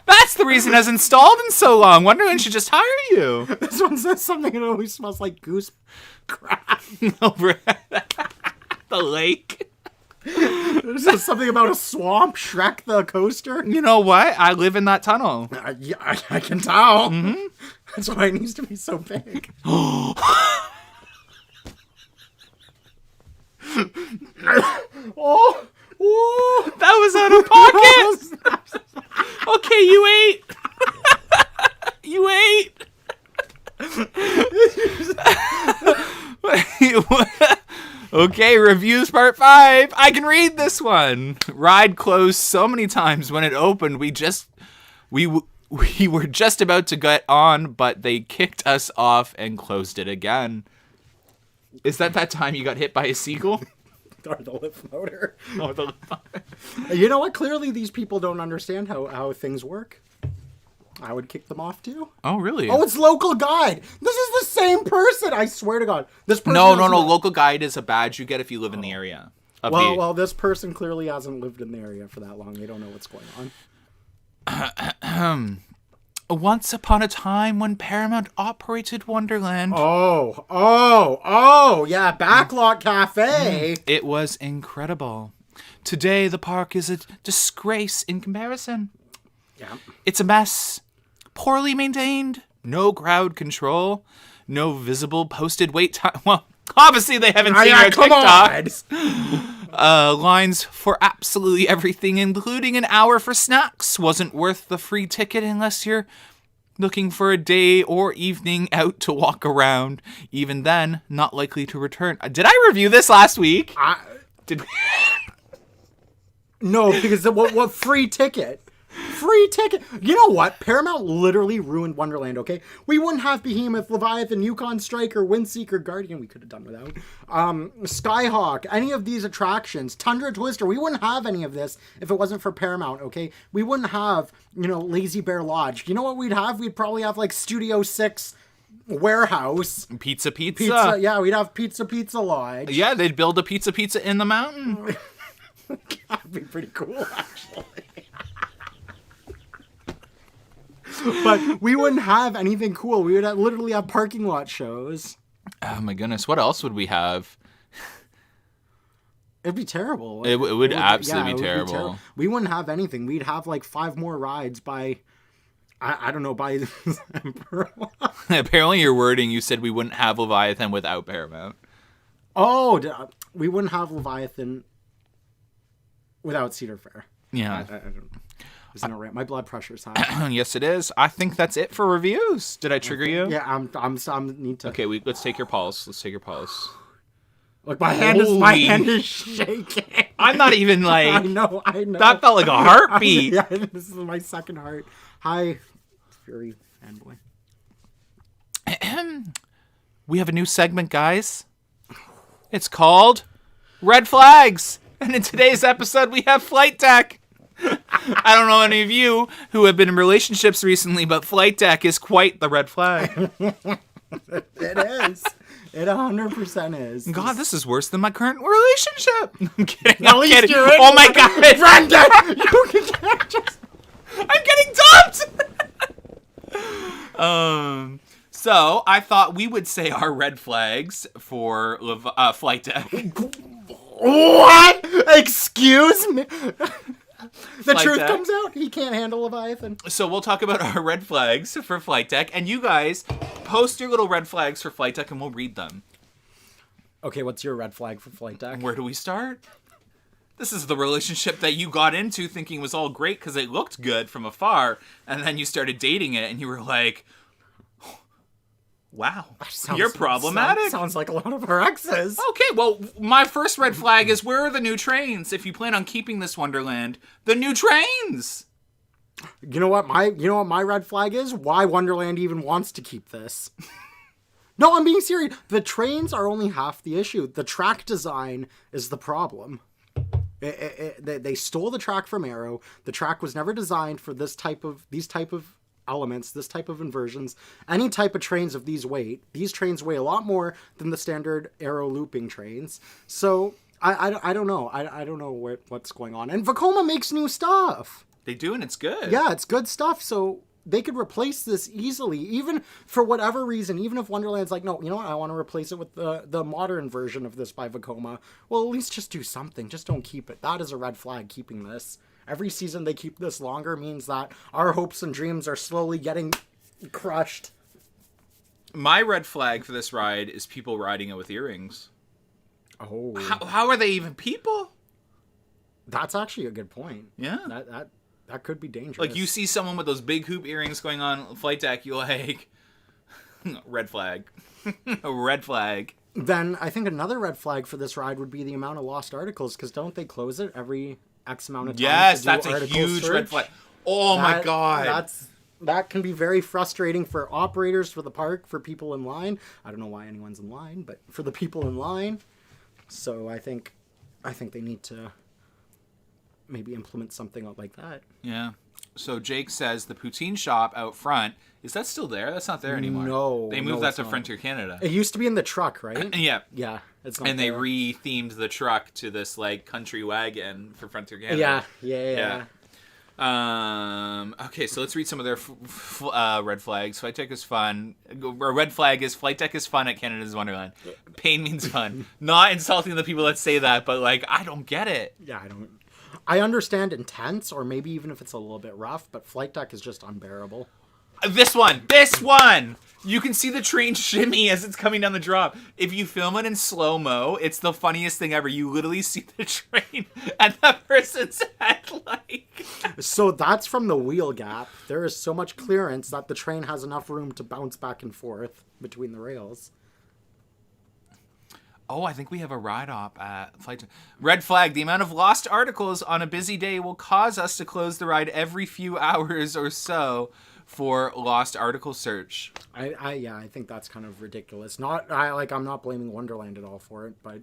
That's the reason it hasn't installed in so long. Wonderland should just hire you. This one says something that always smells like goose crap. Over the lake. This is something about a swamp. Shrek the coaster. You know what? I live in that tunnel. Yeah, I can tell. Mm-hmm. That's why it needs to be so big. Oh, that was out of pocket. Okay, you ate. You ate. Okay, reviews part 5. I can read this one. Ride closed so many times when it opened. We were just about to get on, but they kicked us off and closed it again. Is that time you got hit by a seagull? Or the lift motor. Oh, the You know what? Clearly these people don't understand how things work. I would kick them off too. Oh, really? Oh, it's local guide. This is the same person. I swear to God. This person. No. Local guide is a badge you get if you live in the area. Well, this person clearly hasn't lived in the area for that long. They don't know what's going on. Once upon a time when Paramount operated Wonderland. Oh, yeah, Backlot Cafe. It was incredible. Today, the park is a disgrace in comparison. Yeah. It's a mess. Poorly maintained. No crowd control. No visible posted wait time. Well, obviously they haven't seen our TikToks. Lines for absolutely everything, including an hour for snacks. Wasn't worth the free ticket unless you're looking for a day or evening out to walk around. Even then, not likely to return. Did I review this last week? Did we? No, because what free ticket? Free ticket. You know what? Paramount literally ruined Wonderland, okay? We wouldn't have Behemoth, Leviathan, Yukon Striker, Windseeker, Guardian, we could have done without. Skyhawk, any of these attractions, Tundra Twister, we wouldn't have any of this if it wasn't for Paramount, okay? We wouldn't have, Lazy Bear Lodge. You know what we'd have? We'd probably have like Studio 6 Warehouse. Pizza. Yeah, we'd have Pizza Lodge. Yeah, they'd build a pizza in the mountain. That'd be pretty cool, actually. But we wouldn't have anything cool. We would literally have parking lot shows. Oh my goodness, what else would we have? It'd be terrible. It would absolutely be terrible. We wouldn't have anything. We'd have like 5 more rides by, I don't know, by Emperor. Apparently your wording, you said we wouldn't have Leviathan without Paramount. Oh, we wouldn't have Leviathan without Cedar Fair. Yeah. I don't know. Isn't it right? My blood pressure's high. Yes, it is. I think that's it for reviews. Did I trigger you? Yeah, I'm need to. Okay, let's take your pulse. Look, my hand is shaking. I'm not even like. I know. That felt like a heartbeat. Yeah, this is my second heart. Hi, Fury fanboy. We have a new segment, guys. It's called Red Flags, and in today's episode, we have Flight Deck. I don't know any of you who have been in relationships recently, but Flight Deck is quite the red flag. It is. It 100% is. God, this is worse than my current relationship. I'm kidding. At least you're in Oh my God, Brandon! You can't just... I'm getting dumped. So I thought we would say our red flags for Flight Deck. What? Excuse me? The truth Deck comes out. He can't handle Leviathan. So we'll talk about our red flags for Flight Deck, and you guys post your little red flags for Flight Deck, and we'll read them. Okay, what's your red flag for Flight Deck? Where do we start? This is the relationship that you got into thinking was all great because it looked good from afar, and then you started dating it, and you were like, wow, you're problematic. Sounds like a lot of our exes. Okay, well, my first red flag is where are the new trains? If you plan on keeping this Wonderland, the new trains. You know what my red flag is? Why Wonderland even wants to keep this? No, I'm being serious. The trains are only half the issue. The track design is the problem. They stole the track from Arrow. The track was never designed for these type of elements, this type of inversions, any type of trains of these weight. These trains weigh a lot more than the standard Arrow looping trains. So I don't know. I don't know what's going on. And Vekoma makes new stuff. They do, and it's good. Yeah, it's good stuff. So they could replace this easily, even for whatever reason. Even if Wonderland's like, no, you know what? I want to replace it with the modern version of this by Vekoma. Well, at least just do something. Just don't keep it. That is a red flag, keeping this. Every season they keep this longer means that our hopes and dreams are slowly getting crushed. My red flag for this ride is people riding it with earrings. Oh. How are they even people? That's actually a good point. Yeah. That could be dangerous. Like, you see someone with those big hoop earrings going on Flight Deck, you're like, red flag. Red flag. Then I think another red flag for this ride would be the amount of lost articles, because don't they close it every X amount of time? Yes, that's a huge search? red flag. Oh my God. That can be very frustrating for operators, for the park, for people in line. I don't know why anyone's in line, but for the people in line. So I think they need to maybe implement something like that. Yeah. So Jake says the poutine shop out front, is that still there? That's not there anymore. No. They moved that to Frontier Canada. It used to be in the truck, right? Yeah. Yeah. It's not and there. they re-themed the truck to this like country wagon for Frontier Canada. Yeah. Okay, so let's read some of their red flags. Flight Deck is fun. A red flag is Flight Deck is fun at Canada's Wonderland. Pain means fun. Not insulting the people that say that, but like, I don't get it. Yeah, I understand intense, or maybe even if it's a little bit rough, but Flight Deck is just unbearable. This one! You can see the train shimmy as it's coming down the drop. If you film it in slow-mo, it's the funniest thing ever. You literally see the train and that person's head, like... So that's from the wheel gap. There is so much clearance that the train has enough room to bounce back and forth between the rails. Oh, I think we have a ride-op at Flight... Red flag. The amount of lost articles on a busy day will cause us to close the ride every few hours or so for lost article search. I think that's kind of ridiculous. I'm not blaming Wonderland at all for it, but...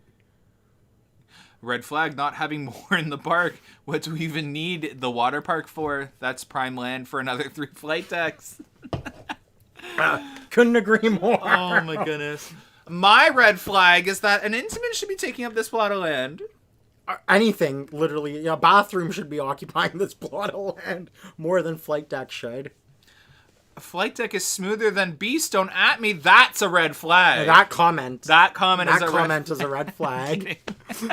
Red flag, not having more in the park. What do we even need the water park for? That's prime land for another 3 flight decks. Couldn't agree more. Oh my goodness. My red flag is that an Intamin should be taking up this plot of land. Anything, literally. A bathroom should be occupying this plot of land more than flight deck should. A flight deck is smoother than Beast. Don't at me. That's a red flag. That comment. That comment is a red flag.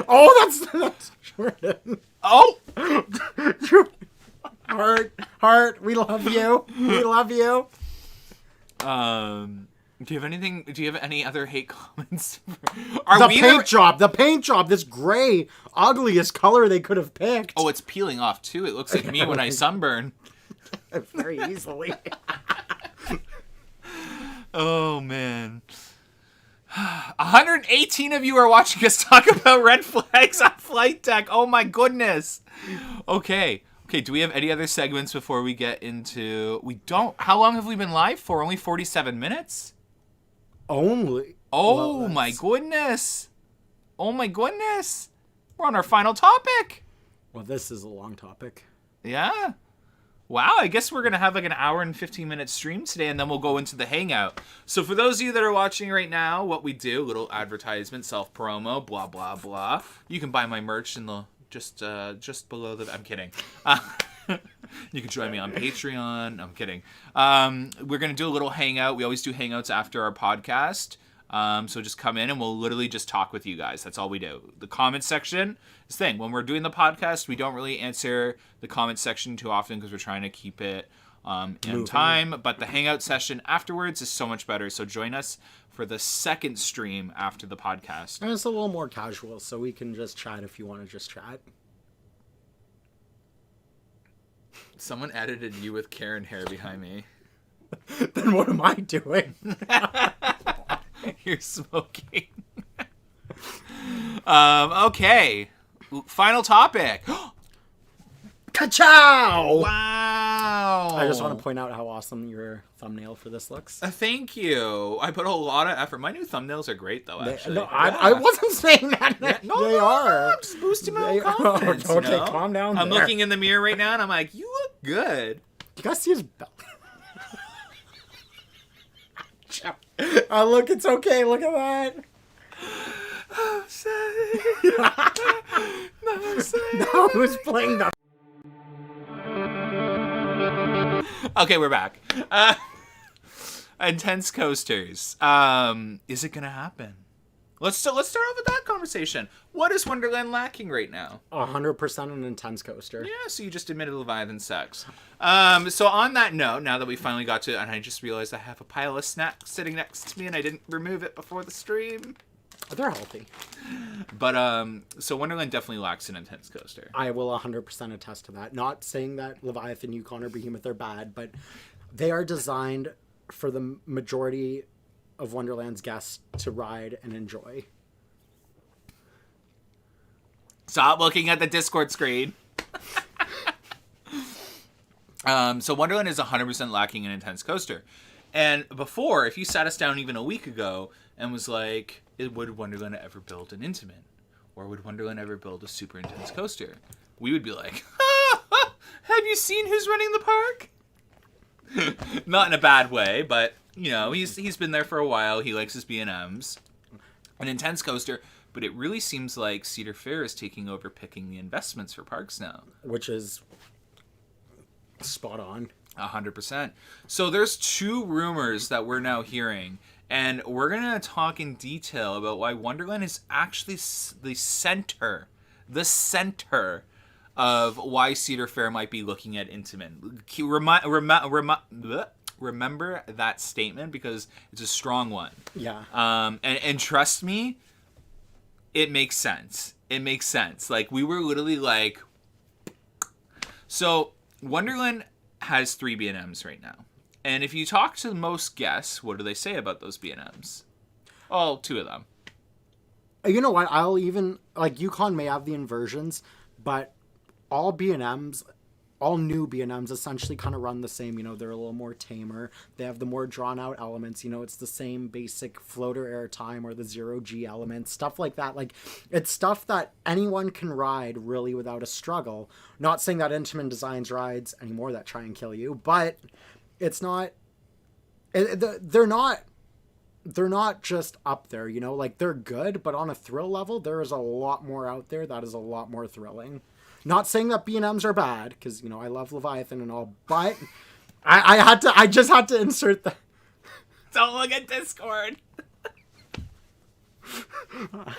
Oh, that's Jordan. Oh! Heart, we love you. We love you. Do you have any other hate comments? The paint job, this gray, ugliest color they could have picked. Oh, it's peeling off too. It looks like me when I sunburn. Very easily. Oh, man. 118 of you are watching us talk about red flags on Flight Deck. Oh, my goodness. Okay, do we have any other segments before we get into... We don't... How long have we been live for? Only 47 minutes? Only? Oh, well, my goodness. Oh, my goodness. We're on our final topic. Well, this is a long topic. Yeah. Wow, I guess we're going to have like an hour and 15-minute stream today, and then we'll go into the hangout. So for those of you that are watching right now, what we do, little advertisement, self-promo, blah, blah, blah. You can buy my merch in the just below the... I'm kidding. You can join me on Patreon. I'm kidding. We're going to do a little hangout. We always do hangouts after our podcast. So just come in and we'll literally just talk with you guys. That's all we do. The comment section is the thing. When we're doing the podcast, we don't really answer the comment section too often because we're trying to keep it in time. But the hangout session afterwards is so much better. So join us for the second stream after the podcast. And it's a little more casual, so we can just chat if you want to just chat. Someone edited you with Karen hair behind me. Then what am I doing? You're smoking. Okay. Final topic. Ka-chow! Wow. I just want to point out how awesome your thumbnail for this looks. Thank you. I put a lot of effort. My new thumbnails are great, though, actually. No, I wasn't saying that. Yeah, They are. I'm just boosting my own confidence. Okay, you know? calm down I'm there. looking in the mirror right now, and I'm like, you look good. You guys see his belly? Look, it's okay. Look at that. I'm sorry. Now who's playing the... Okay, we're back. Intense coasters. Is it gonna happen? Let's start off with that conversation. What is Wonderland lacking right now? 100% an intense coaster. Yeah, so you just admitted Leviathan sex. So on that note, now that we finally got to, and I just realized I have a pile of snacks sitting next to me, and I didn't remove it before the stream. They're healthy. But so Wonderland definitely lacks an intense coaster. I will 100% attest to that. Not saying that Leviathan, Yukon, or Behemoth are bad, but they are designed for the majority of Wonderland's guests to ride and enjoy. Stop looking at the Discord screen. So Wonderland is 100% lacking an intense coaster. And before, if you sat us down even a week ago and was like, would Wonderland ever build an Intamin? Or would Wonderland ever build a super intense coaster? We would be like, have you seen who's running the park? Not in a bad way, but, you know, he's been there for a while. He likes his B&Ms. An intense coaster, but it really seems like Cedar Fair is taking over picking the investments for parks now. Which is spot on. 100%. So there's 2 rumors that we're now hearing, and we're going to talk in detail about why Wonderland is actually the center of why Cedar Fair might be looking at Intamin. remember that statement because it's a strong one. Yeah. And trust me, it makes sense. It makes sense. Like, we were literally like... So, Wonderland has 3 B&Ms right now. And if you talk to most guests, what do they say about those B&Ms? Oh, 2 of them. You know what? I'll even... Like, Yukon may have the inversions, but all B&Ms... All new B&Ms essentially kind of run the same. You know, they're a little more tamer. They have the more drawn-out elements. You know, it's the same basic floater airtime or the 0G elements, stuff like that. Like, it's stuff that anyone can ride really without a struggle. Not saying that Intamin designs rides anymore that try and kill you, but it's not... They're not just up there, you know? Like, they're good, but on a thrill level, there is a lot more out there that is a lot more thrilling. Not saying that B&Ms are bad, because, you know, I love Leviathan and all, but I just had to insert that. Don't look at Discord. I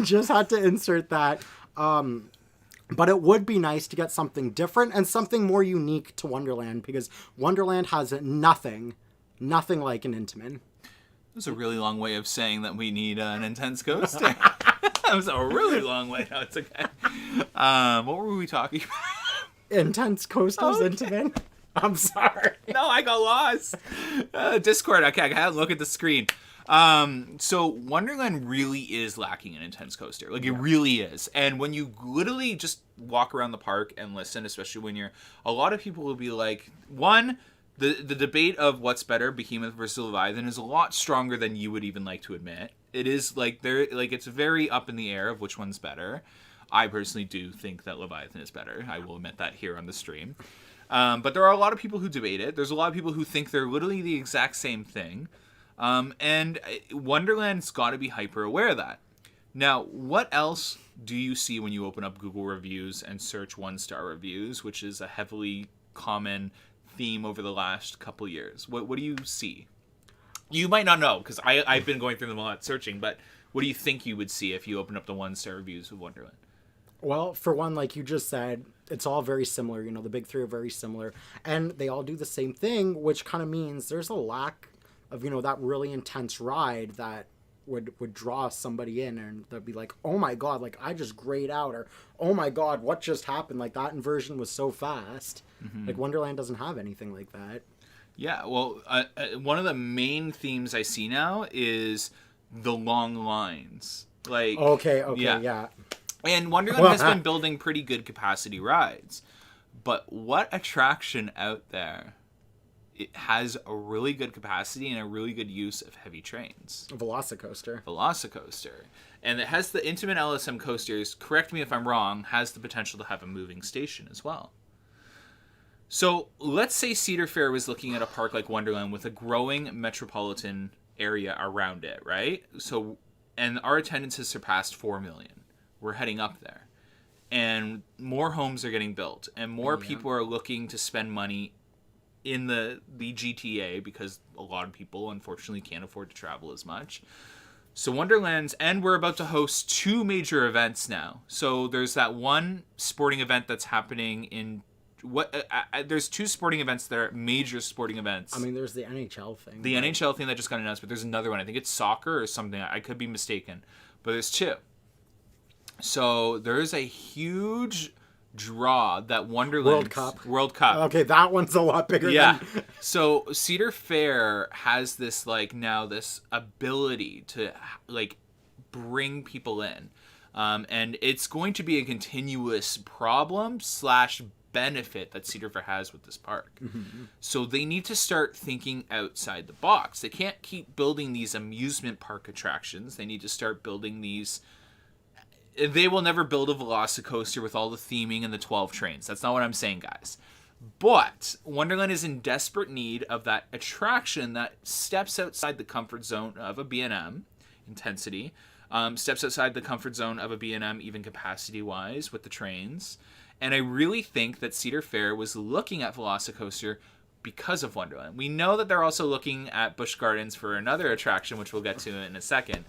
just had to insert that. But it would be nice to get something different and something more unique to Wonderland, because Wonderland has nothing like an Intamin. That was a really long way of saying that we need an intense coaster. That was a really long way. No, it's okay. What were we talking about? Intense coasters, Okay. Intamin. I'm sorry. No, I got lost. Discord. Okay, I gotta look at the screen. So Wonderland really is lacking an intense coaster. Like, it really is. And when you literally just walk around the park and listen, especially when a lot of people will be like, the debate of what's better, Behemoth versus Leviathan, is a lot stronger than you would even like to admit. It is it's very up in the air of which one's better. I personally do think that Leviathan is better. I will admit that here on the stream. But there are a lot of people who debate it. There's a lot of people who think they're literally the exact same thing. And Wonderland's got to be hyper aware of that. Now, what else do you see when you open up Google reviews and search 1-star reviews, which is a heavily common theme over the last couple years? What do you see? You might not know, because I've been going through them a lot searching, but what do you think you would see if you open up the 1-star reviews of Wonderland? Well, for one, like you just said, it's all very similar. You know, the big 3 are very similar, and they all do the same thing, which kind of means there's a lack of, you know, that really intense ride that would draw somebody in, and they'd be like, oh my god, like I just grayed out, or oh my god, what just happened? Like, that inversion was so fast. Mm-hmm. Like, Wonderland doesn't have anything like that. Yeah, well, one of the main themes I see now is the long lines. Like, okay, yeah. And Wonderland has been building pretty good capacity rides. But what attraction out there it has a really good capacity and a really good use of heavy trains? Velocicoaster. And it has the Intamin LSM coasters, correct me if I'm wrong, has the potential to have a moving station as well. So let's say Cedar Fair was looking at a park like Wonderland with a growing metropolitan area around it, right? So, and our attendance has surpassed 4 million. We're heading up there. And more homes are getting built. And more people are looking to spend money in the GTA because a lot of people, unfortunately, can't afford to travel as much. So Wonderland's, and we're about to host 2 major events now. So there's that one sporting event that's happening in... there's 2 sporting events that are major sporting events. I mean, there's the NHL thing. The NHL thing that just got announced, but there's another one. I think it's soccer or something. I could be mistaken. But there's 2. So there's a huge draw that Wonderland... World Cup. Okay, that one's a lot bigger than... So Cedar Fair has this, like, now this ability to, like, bring people in. And it's going to be a continuous problem / benefit that Cedar Fair has with this park. Mm-hmm. So they need to start thinking outside the box. They can't keep building these amusement park attractions. They need to start building these... They will never build a Velocicoaster with all the theming and the 12 trains. That's not what I'm saying, guys. But Wonderland is in desperate need of that attraction that steps outside the comfort zone of a B&M intensity, steps outside the comfort zone of a B&M even capacity-wise with the trains. And I really think that Cedar Fair was looking at Velocicoaster because of Wonderland. We know that they're also looking at Busch Gardens for another attraction, which we'll get to in a second.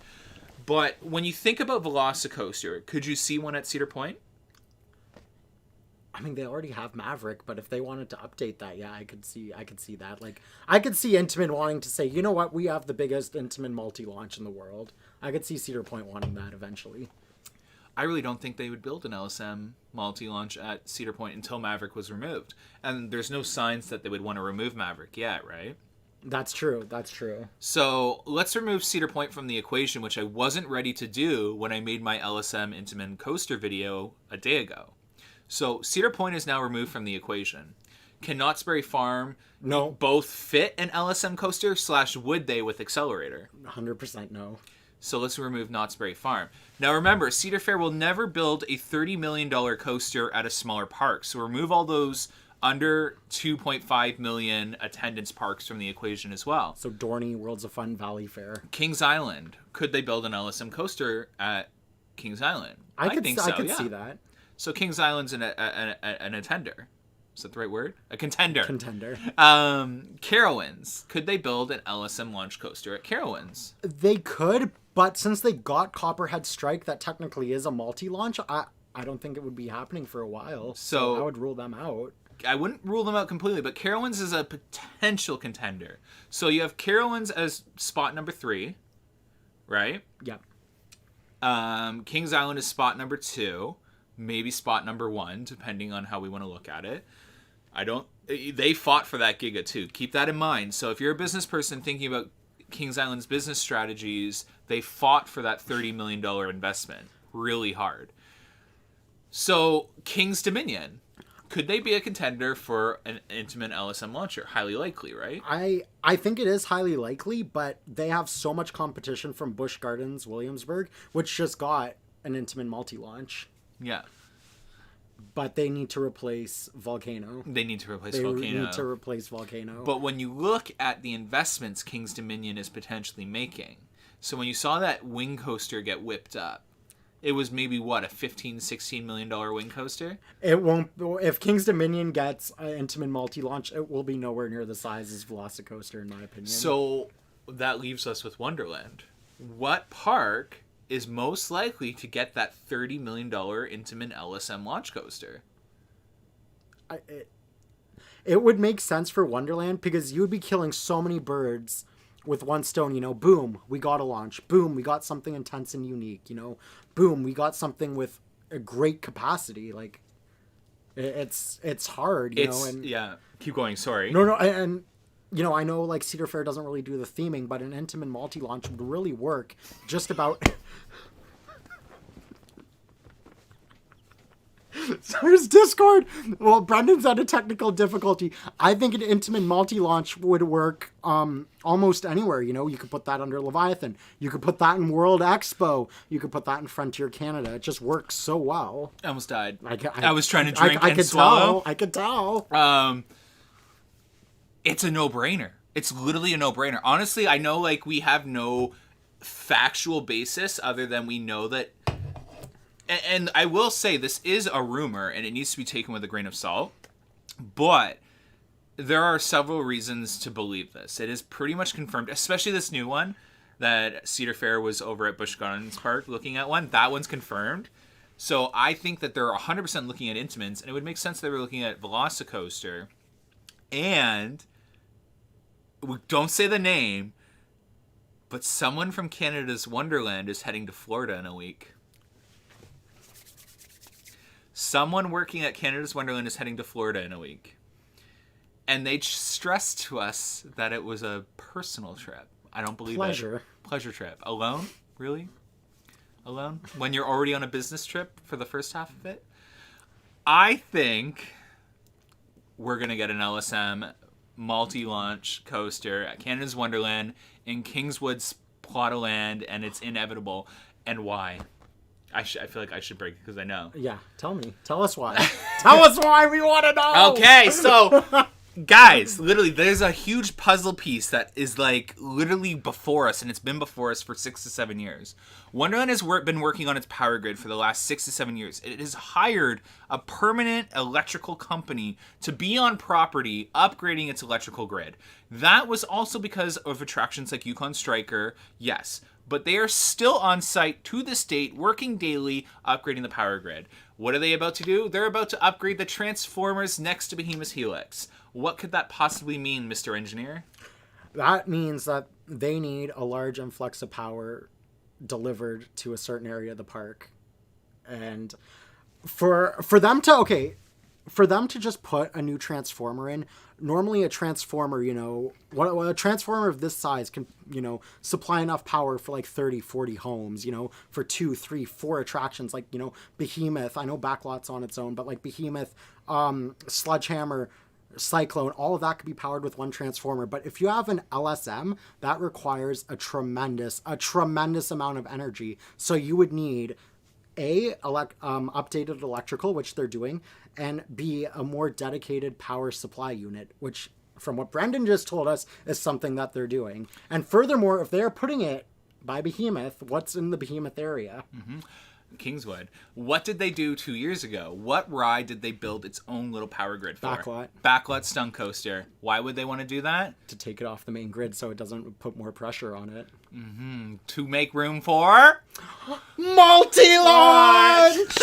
But when you think about Velocicoaster, could you see one at Cedar Point? I mean, they already have Maverick, but if they wanted to update that, yeah, I could see that. Like, I could see Intamin wanting to say, you know what, we have the biggest Intamin multi-launch in the world. I could see Cedar Point wanting that eventually. I really don't think they would build an LSM multi-launch at Cedar Point until Maverick was removed. And there's no signs that they would want to remove Maverick yet, right? That's true. That's true. So let's remove Cedar Point from the equation, which I wasn't ready to do when I made my LSM Intamin coaster video a day ago. So Cedar Point is now removed from the equation. Can Knott's Berry Farm both fit an LSM coaster / would they with Accelerator? 100% no. So let's remove Knott's Berry Farm. Now remember, Cedar Fair will never build a $30 million coaster at a smaller park. So remove all those under 2.5 million attendance parks from the equation as well. So Dorney, Worlds of Fun, Valley Fair. Kings Island. Could they build an LSM coaster at Kings Island? I could see that. So Kings Island's an attender. Is that the right word? A contender. Carowinds. Could they build an LSM launch coaster at Carowinds? They could, but since they got Copperhead Strike, that technically is a multi-launch, I don't think it would be happening for a while. So I would rule them out. I wouldn't rule them out completely, but Carowinds is a potential contender. So you have Carowinds as spot number 3, right? Yep. Kings Island is spot number 2, maybe spot number 1, depending on how we want to look at it. They fought for that Giga too. Keep that in mind. So if you're a business person thinking about Kings Island's business strategies, they fought for that $30 million investment really hard. So King's Dominion, could they be a contender for an Intamin LSM launcher? Highly likely, right? I think it is highly likely, but they have so much competition from Busch Gardens, Williamsburg, which just got an Intamin multi-launch. Yeah. But they need to replace Volcano. They need to replace Volcano. But when you look at the investments King's Dominion is potentially making, so when you saw that wing coaster get whipped up, it was maybe, what, a $15-16 million wing coaster? It won't... If King's Dominion gets an Intamin multi-launch, it will be nowhere near the size as Velocicoaster, in my opinion. So that leaves us with Wonderland. What park is most likely to get that $30 million Intamin LSM launch coaster? It would make sense for Wonderland because you would be killing so many birds with one stone. You know, boom, we got a launch. Boom, we got something intense and unique. You know, boom, we got something with a great capacity. Like, it's hard. You know, and yeah. Keep going. Sorry. No, and you know, I know like Cedar Fair doesn't really do the theming, but an Intamin multi-launch would really work just about. There's Discord. Well, Brendan's had a technical difficulty. I think an Intamin multi-launch would work almost anywhere. You know, you could put that under Leviathan. You could put that in World Expo. You could put that in Frontier Canada. It just works so well. I almost died. I was trying to drink I and could swallow. I could tell. It's a no-brainer. It's literally a no-brainer. Honestly, I know like we have no factual basis other than we know that. And I will say this is a rumor and it needs to be taken with a grain of salt. But there are several reasons to believe this. It is pretty much confirmed, especially this new one that Cedar Fair was over at Busch Gardens Park looking at one. That one's confirmed. So I think that they're 100% looking at Intamins, and it would make sense they were looking at Velocicoaster. And don't say the name, but someone from Canada's Wonderland is heading to Florida in a week. Someone working at Canada's Wonderland is heading to Florida in a week. And they stressed to us that it was a personal trip. I don't believe it. Pleasure trip. Alone? Really? Alone? When you're already on a business trip for the first half of it? I think we're going to get an LSM multi-launch coaster at Canada's Wonderland in Kingswood's plot of land, and it's inevitable. And why? I feel like I should break it because I know. Yeah, tell me. Tell us why. Tell us why, we want to know! Okay, so, guys, literally, there's a huge puzzle piece that is, like, literally before us, and it's been before us for 6 to 7 years. Wonderland has been working on its power grid for the last 6 to 7 years. It has hired a permanent electrical company to be on property, upgrading its electrical grid. That was also because of attractions like Yukon Striker, yes. but they are still on site to this date, working daily, upgrading the power grid. What are they about to do? They're about to upgrade the transformers next to Behemoth's Helix. What could that possibly mean, Mr. Engineer? That means that they need a large influx of power delivered to a certain area of the park. And for them to just put a new transformer in, normally a transformer, a transformer of this size can, supply enough power for like 30, 40 homes, for 2, 3, 4 attractions, like, Behemoth. I know Backlot's on its own, but like Behemoth, Sledgehammer, Cyclone, all of that could be powered with one transformer. But if you have an LSM, that requires a tremendous amount of energy. So you would need updated electrical, which they're doing, and B, a more dedicated power supply unit, which, from what Brendan just told us, is something that they're doing. And furthermore, if they're putting it by Behemoth, what's in the Behemoth area? Mm-hmm. Kingswood. What did they do 2 years ago? What ride did they build its own little power grid for? Backlot Stunt Coaster. Why would they want to do that? To take it off the main grid so it doesn't put more pressure on it. Mm-hmm. To make room for... multi-launch!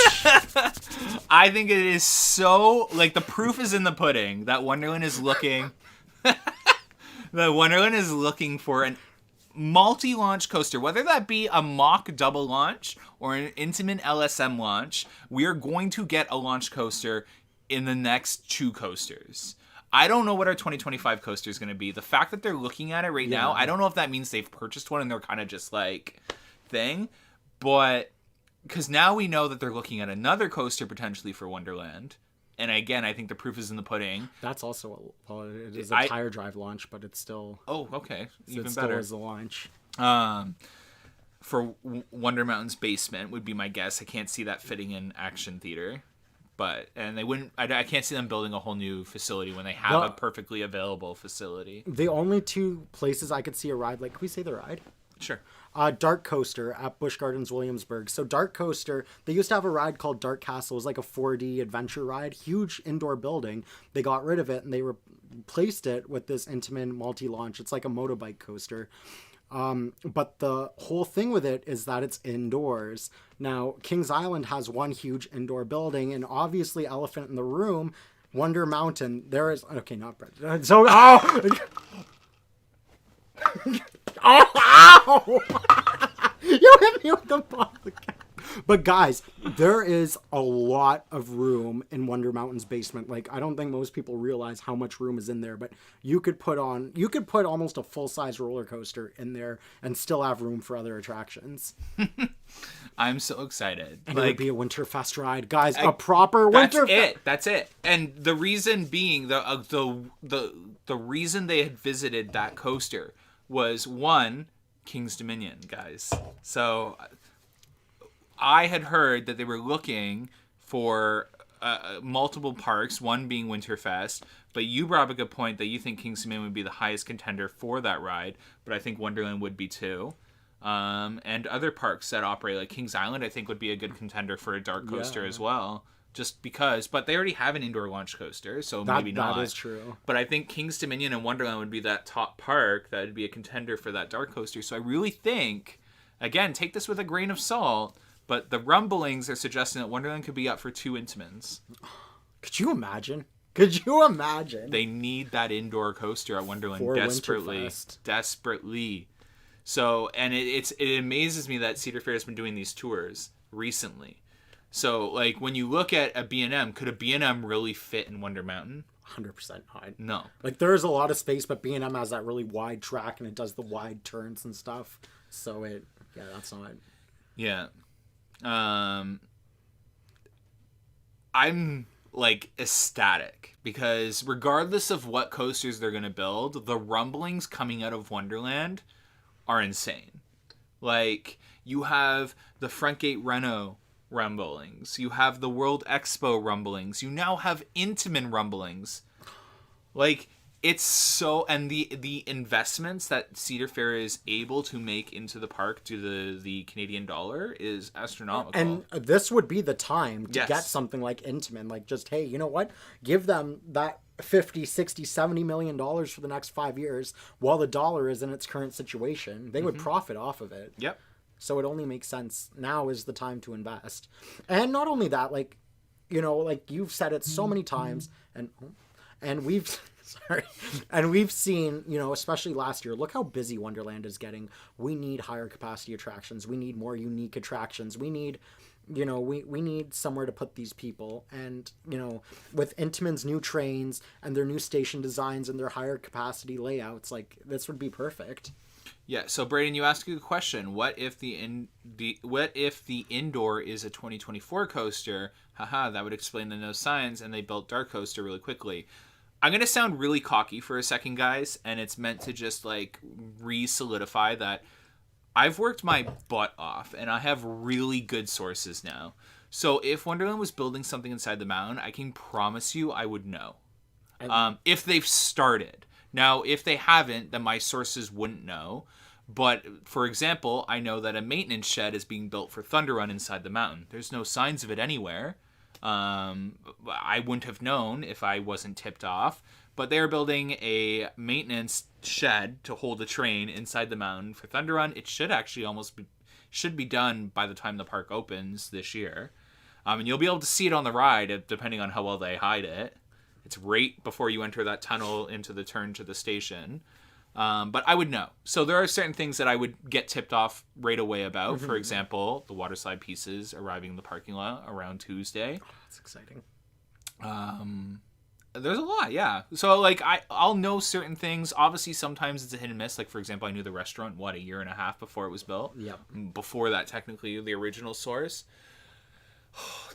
I think it is so... Like, the proof is in the pudding that Wonderland is looking... that Wonderland is looking for an multi-launch coaster, whether that be a mock double launch or an Intamin LSM launch. We are going to get a launch coaster in the next 2 coasters. I don't know what our 2025 coaster is going to be. The fact that they're looking at it right now, I don't know if that means they've purchased one and they're kind of just like thing, but because now we know that they're looking at another coaster potentially for Wonderland. And again, I think the proof is in the pudding. That's also it is a tire drive launch, but it's still... Oh, okay. Even it better. Still is a launch. For Wonder Mountain's basement would be my guess. I can't see that fitting in Action Theater. And they wouldn't... I can't see them building a whole new facility when they have a perfectly available facility. The only 2 places I could see a ride... Like, can we say the ride? Sure. Dark Coaster at Busch Gardens, Williamsburg. So Dark Coaster, they used to have a ride called Dark Castle. It was like a 4D adventure ride, huge indoor building. They got rid of it and they replaced it with this Intamin multi-launch. It's like a motorbike coaster. But the whole thing with it is that it's indoors. Now, Kings Island has one huge indoor building, and obviously Elephant in the Room, Wonder Mountain, there is... Okay, not Brett. So... Oh! Ow! You hit me with the ball again. But guys, there is a lot of room in Wonder Mountain's basement. Like, I don't think most people realize how much room is in there, but you could put almost a full-size roller coaster in there and still have room for other attractions. I'm so excited. And it would be a Winterfest ride. Guys, a proper Winterfest. That's it. And the reason being, the reason they had visited that coaster was, one, King's Dominion, guys. So I had heard that they were looking for multiple parks, one being Winterfest, but you brought up a good point that you think King's Dominion would be the highest contender for that ride, but I think Wonderland would be too. And other parks that operate, like Kings Island, I think would be a good contender for a dark coaster as well. Just because, but they already have an indoor launch coaster, so maybe not. That is true. But I think King's Dominion and Wonderland would be that top park that would be a contender for that dark coaster. So I really think, again, take this with a grain of salt, but the rumblings are suggesting that Wonderland could be up for 2 Intamins. Could you imagine? They need that indoor coaster at Wonderland for desperately. So, and it amazes me that Cedar Fair has been doing these tours recently. So, like, when you look at a B&M, could a B&M really fit in Wonder Mountain? 100% not. No. Like, there is a lot of space, but B&M has that really wide track, and it does the wide turns and stuff. So, that's not... Yeah. I'm, like, ecstatic, because regardless of what coasters they're going to build, the rumblings coming out of Wonderland are insane. Like, you have the Frontgate Reno rumblings. You have the World Expo rumblings. You now have Intamin rumblings. Like, It's so, and the investments that Cedar Fair is able to make into the park due to the Canadian dollar is astronomical. And this would be the time to Yes. get something like Intamin. Like, just, hey, you know what? Give them that 50, 60, 70 million dollars for the next 5 years while the dollar is in its current situation. They would profit off of it. Yep. So it only makes sense. Now is the time to invest. And not only that, like, you know, like you've said it so many times, and we've sorry, and we've seen, you know, especially last year, look how busy Wonderland is getting. We need higher capacity attractions. We need more unique attractions. We need, you know, we need somewhere to put these people. And, you know, with Intamin's new trains and their new station designs and their higher capacity layouts, like, this would be perfect. Yeah, so Braden, you asked a good question. What if the indoor is a 2024 coaster? Haha, that would explain the no signs, and they built Dark Coaster really quickly. I'm gonna sound really cocky for a second, guys, and it's meant to just like re-solidify that I've worked my butt off, and I have really good sources now. So if Wonderland was building something inside the mountain, I can promise you I would know. If they've started. Now, if they haven't, then my sources wouldn't know. But, for example, I know that a maintenance shed is being built for Thunder Run inside the mountain. There's no signs of it anywhere. I wouldn't have known if I wasn't tipped off. But they're building a maintenance shed to hold a train inside the mountain for Thunder Run. It should actually should be done by the time the park opens this year. And you'll be able to see it on the ride, depending on how well they hide it. It's right before you enter that tunnel into the turn to the station. But I would know. So there are certain things that I would get tipped off right away about. For example, the water slide pieces arriving in the parking lot around Tuesday. Oh, that's exciting. There's a lot, yeah. So, like, I'll know certain things. Obviously, sometimes it's a hit and miss. Like, for example, I knew the restaurant, a year and a half before it was built? Yep. Before that, technically, the original source.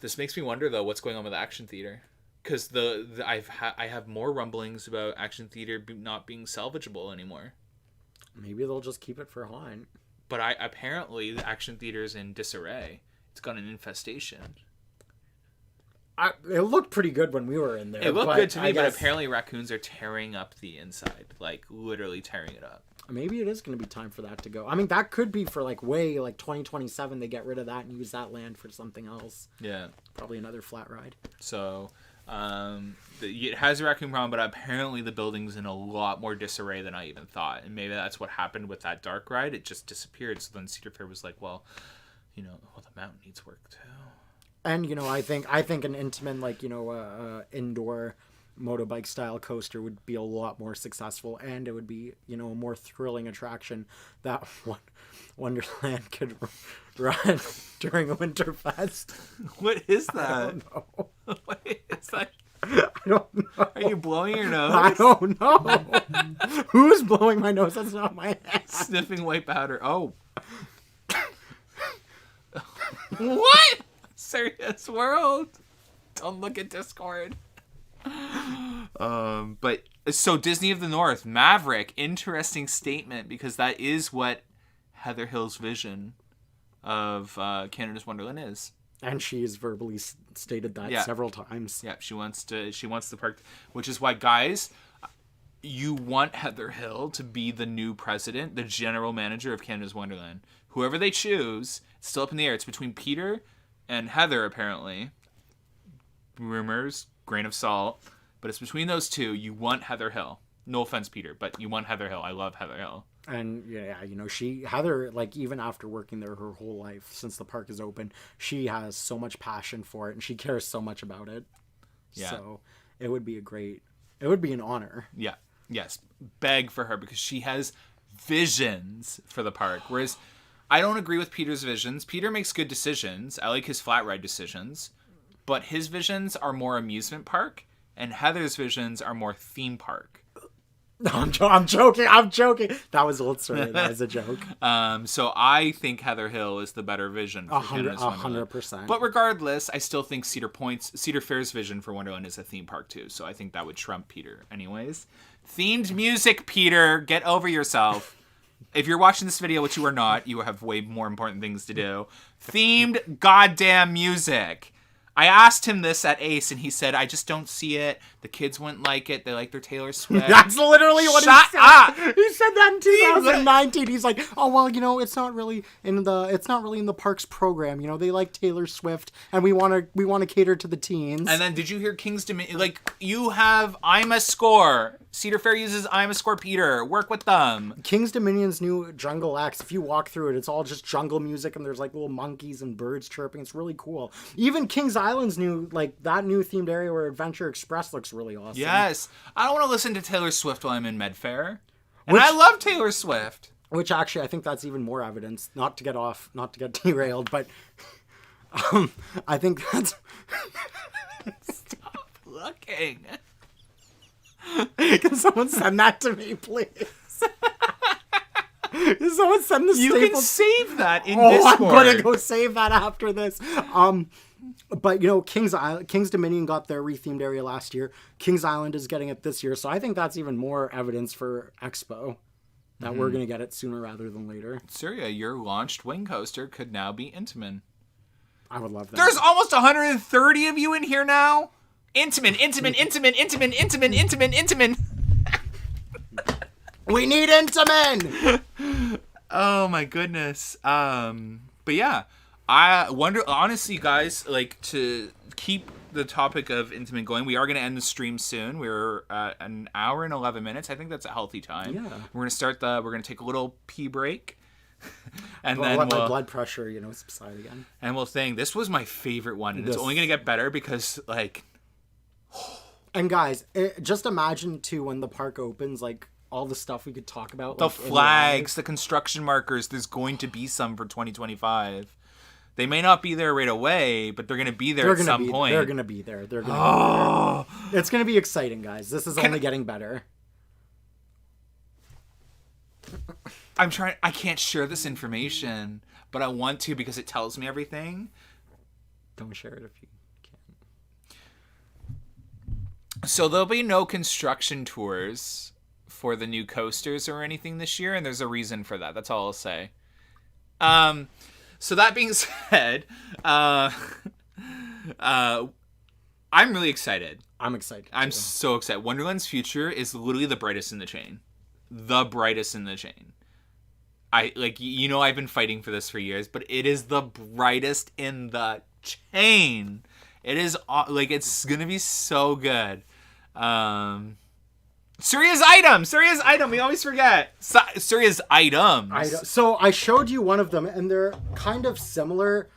This makes me wonder, though, what's going on with the Action Theater. Because I have more rumblings about Action Theater not being salvageable anymore. Maybe they'll just keep it for Haunt. But apparently the Action Theater's in disarray. It's got an infestation. It looked pretty good when we were in there. It looked good to me, but guess apparently raccoons are tearing up the inside. Like, literally tearing it up. maybe it is going to be time for that to go. I mean, that could be for like 2027. They get rid of that and use that land for something else. Yeah. Probably another flat ride. So... it has a raccoon problem, but apparently the building's in a lot more disarray than I even thought. And maybe that's what happened with that dark ride. It just disappeared. So then Cedar Fair was like, well, the mountain needs work too. And, I think an Intamin, indoor motorbike style coaster would be a lot more successful, and it would be, a more thrilling attraction that Wonderland could run during a winter fest. What is that? I don't know. What is that? I don't know. Are you blowing your nose? I don't know. Who's blowing my nose? That's not my hand. Sniffing white powder. Oh. What? Serious world. Don't look at Discord. But so Disney of the North, Maverick, interesting statement, because that is what Heather Hill's vision of Canada's Wonderland is. And she has verbally stated that several times. Yeah, she wants the park, which is why, guys, you want Heather Hill to be the new president, the general manager of Canada's Wonderland. Whoever they choose, it's still up in the air. It's between Peter and Heather, apparently. Rumors, grain of salt. But it's between those two. You want Heather Hill. No offense, Peter, but you want Heather Hill. I love Heather Hill. And Heather, like, even after working there her whole life, since the park is open, she has so much passion for it and she cares so much about it. Yeah. So it would be an honor. Yeah. Yes. Beg for her, because she has visions for the park. Whereas I don't agree with Peter's visions. Peter makes good decisions. I like his flat ride decisions, but his visions are more amusement park and Heather's visions are more theme park. No, I'm joking. That was old story. That was a joke. So I think Heather Hill is the better vision for 100%. But regardless, I still think Cedar Fair's vision for Wonderland is a theme park too. So I think that would trump Peter. Anyways, themed music, Peter. Get over yourself. If you're watching this video, which you are not, you have way more important things to do. Themed goddamn music. I asked him this at Ace, and he said, I just don't see it. The kids wouldn't like it. They like their Taylor Swift. That's literally what Shut he said. up! He said that in 2019. He's like, oh well, you know, it's not really in the parks program. You know, they like Taylor Swift, and we want to cater to the teens. And then did you hear King's Dominion? Like, you have I'm a Score. Cedar Fair uses I'm a Score Peter. Work with them. King's Dominion's new jungle acts, if you walk through it, it's all just jungle music, and there's like little monkeys and birds chirping. It's really cool. Even King's Island's new themed area where Adventure Express looks really awesome. Yes. I don't want to listen to Taylor Swift while I'm in Medfair. And I love Taylor Swift. Which actually, I think that's even more evidence, not to get derailed, but I think that's... Stop looking. Can someone send that to me, please? Can someone send the You Staples? can save that in I'm Discord. gonna go save that after this. But you know, King's Dominion got their rethemed area last year. King's Island is getting it this year, so I think that's even more evidence for Expo that we're gonna get it sooner rather than later. Syria, your launched wing coaster could now be Intamin. I would love that. There's almost 130 of you in here now. Intamin. We need Intamin! Oh my goodness. But yeah, I wonder, honestly, guys, like, to keep the topic of Intamin going, we are going to end the stream soon. We're at an hour and 11 minutes. I think that's a healthy time. Yeah. We're going to take a little pee break. And Well, then let my we'll, blood pressure, subside again. and we'll think, this was my favorite one. And it's only going to get better because, like... And guys, just imagine too when the park opens, like all the stuff we could talk about. The like, in flags, the construction markers, there's going to be some for 2025. They may not be there right away, but they're going to be there at some point. They're going to be there. They're going to be there. It's going to be exciting, guys. This is only getting better. I can't share this information, but I want to because it tells me everything. Don't share it if you can. So there'll be no construction tours for the new coasters or anything this year, and there's a reason for that. That's all I'll say. So that being said, I'm really excited. I'm excited. I'm so excited. Wonderland's future is literally the brightest in the chain. The brightest in the chain. I've been fighting for this for years, but it is the brightest in the chain. It is it's gonna be so good. Surya's item. We always forget Surya's items. So I showed you one of them, and they're kind of similar,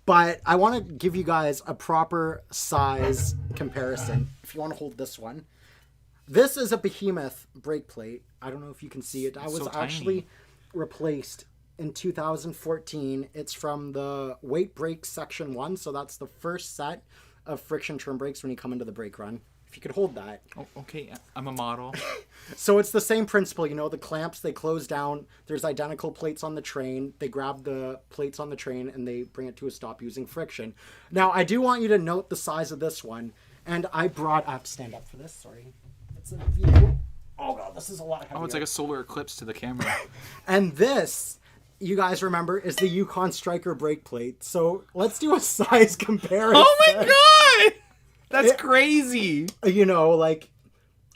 but I want to give you guys a proper size comparison. If you want to hold this one, this is a behemoth brake plate. I don't know if you can see it. That was actually replaced in 2014. It's from the weight brake section 1, so that's the first set of friction trim brakes when you come into the brake run. If you could hold that. Oh, okay, I'm a model. So it's the same principle, the clamps, they close down, there's identical plates on the train, they grab the plates on the train and they bring it to a stop using friction. Now, I do want you to note the size of this one, and I have to stand up for this, sorry. It's a view. Oh god, this is a lot heavier. Oh, it's like a solar eclipse to the camera. And this, you guys remember, is the Yukon Striker brake plate. So let's do a size comparison. Oh my god! That's crazy.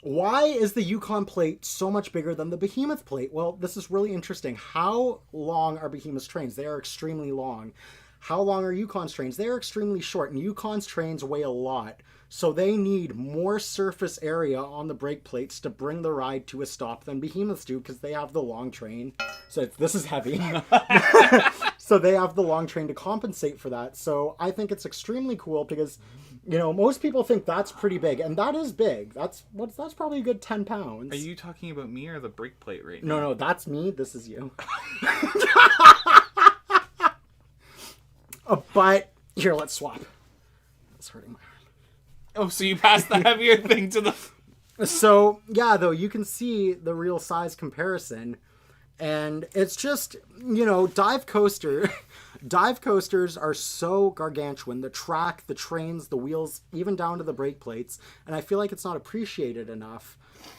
Why is the Yukon plate so much bigger than the Behemoth plate? Well, this is really interesting. How long are Behemoth's trains? They are extremely long. How long are Yukon's trains? They are extremely short, and Yukon's trains weigh a lot. So they need more surface area on the brake plates to bring the ride to a stop than Behemoths do, because they have the long train. So this is heavy. So they have the long train to compensate for that. So I think it's extremely cool because, most people think that's pretty big, and that is big. That's probably a good 10 pounds. Are you talking about me or the brake plate right now? No, that's me. This is you. But here, let's swap. That's hurting my arm. Oh, so you passed the heavier thing to the... So, yeah, though, you can see the real size comparison. And it's just, dive coasters are so gargantuan. The track, the trains, the wheels, even down to the brake plates. And I feel like it's not appreciated enough.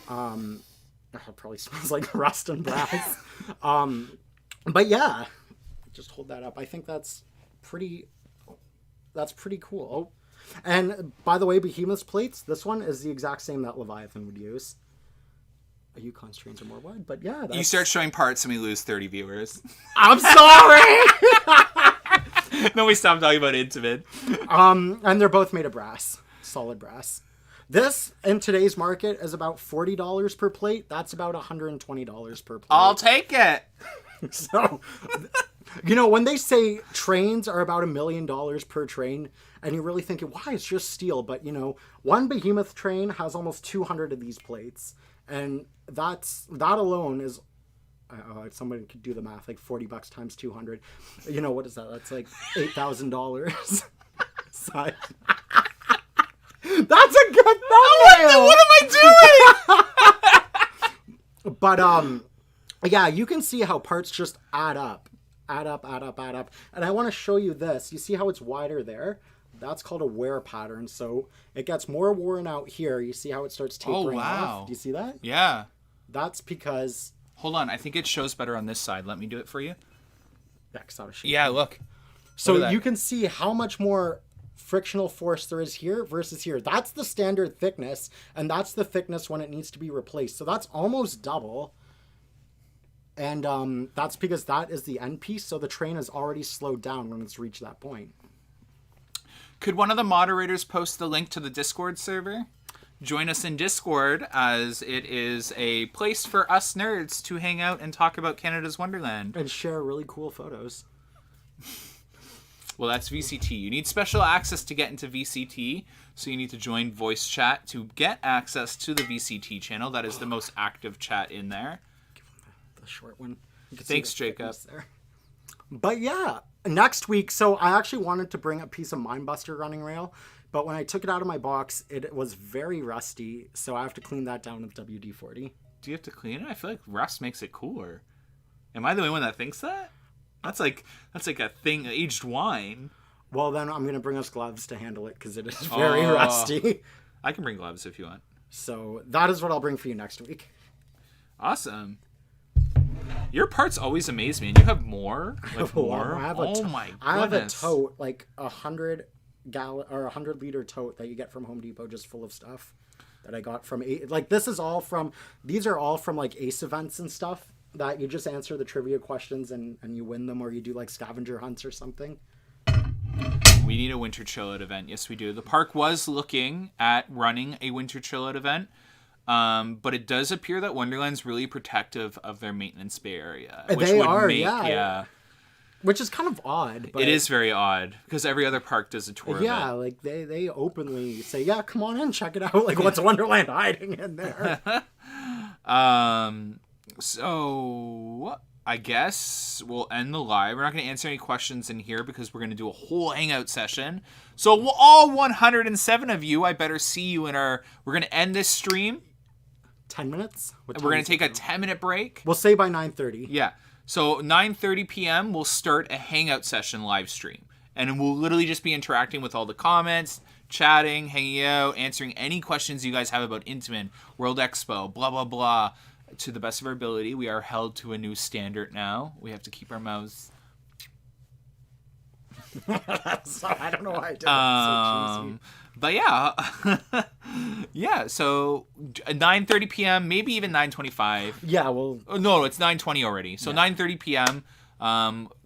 It probably smells like rust and brass. But yeah, just hold that up. I think that's pretty That's pretty cool. Oh, and by the way, Behemoth's plates, this one is the exact same that Leviathan would use. Yukon strains are more wide, but yeah. You start showing parts and we lose 30 viewers. I'm sorry! Then we stop talking about Intamin. And they're both made of brass. Solid brass. This, in today's market, is about $40 per plate. That's about $120 per plate. I'll take it. So, you know, when they say trains are about $1 million per train, and you're really thinking, why, it's just steel. But, you know, one Behemoth train has almost 200 of these plates. And that alone is, somebody could do the math, like $40 times 200. You know, what is that? That's like $8,000. So, that's a good thumbnail! What am I doing? But, yeah, you can see how parts just add up. And I want to show you this. You see how it's wider there? That's called a wear pattern. So it gets more worn out here. You see how it starts tapering off? Do you see that? Yeah. That's because... Hold on. I think it shows better on this side. Let me do it for you. Yeah, look. So you can see how much more frictional force there is here versus here. That's the standard thickness, and that's the thickness when it needs to be replaced. So that's almost double. And that's because that is the end piece, so the train is already slowed down when it's reached that point. Could one of the moderators post the link to the Discord server? Join us in Discord, as it is a place for us nerds to hang out and talk about Canada's Wonderland. And share really cool photos. Well, that's VCT. You need special access to get into VCT, so you need to join voice chat to get access to the VCT channel. That is the most active chat in there. Give him the short one. Thanks, Jacob. There. But yeah, next week, so I actually wanted to bring a piece of Mindbuster running rail, but when I took it out of my box, it was very rusty, so I have to clean that down with WD-40. Do you have to clean it? I feel like rust makes it cooler. Am I the only one that thinks that? That's like a thing, aged wine. Well, then I'm going to bring us gloves to handle it, because it is very rusty. I can bring gloves if you want. So that is what I'll bring for you next week. Awesome. Your parts always amaze me, and you have more. Like more. My goodness! I have a tote, like 100-liter tote that you get from Home Depot, just full of stuff that I got from like these are all from like Ace events and stuff that you just answer the trivia questions and you win them, or you do like scavenger hunts or something. We need a winter chill out event. Yes, we do. The park was looking at running a winter chill out event. But it does appear that Wonderland's really protective of their maintenance bay area. Yeah. Which is kind of odd. But it is very odd, because every other park does a tour of it. Yeah, like they openly say, yeah, come on in, check it out. Like, what's Wonderland hiding in there? So I guess we'll end the live. We're not going to answer any questions in here because we're going to do a whole hangout session. So all 107 of you, I better see you in our... We're going to end this stream. 10 minutes? We're going to take a 10-minute break. We'll say by 9:30. Yeah. So 9:30 p.m. we'll start a hangout session live stream. And we'll literally just be interacting with all the comments, chatting, hanging out, answering any questions you guys have about Intamin, World Expo, blah, blah, blah. To the best of our ability, we are held to a new standard now. We have to keep our mouths... So I don't know why I did that. So cheesy. But yeah, yeah. So 9:30 p.m., maybe even 9:25. Yeah, well, no, it's 9:20 already. So 9:30 p.m.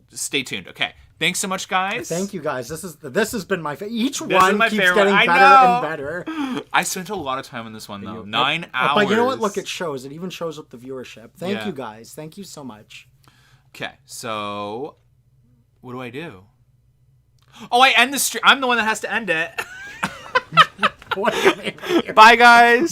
Stay tuned. Okay. Thanks so much, guys. Thank you, guys. This has been my favorite. Each this one keeps favorite. getting better and better. I spent a lot of time on this one though. 9 hours. But you know what? Look, it shows. It even shows up the viewership. Thank you, guys. Thank you so much. Okay, so what do I do? Oh, I end the stream. I'm the one that has to end it. What do you mean? Bye, guys.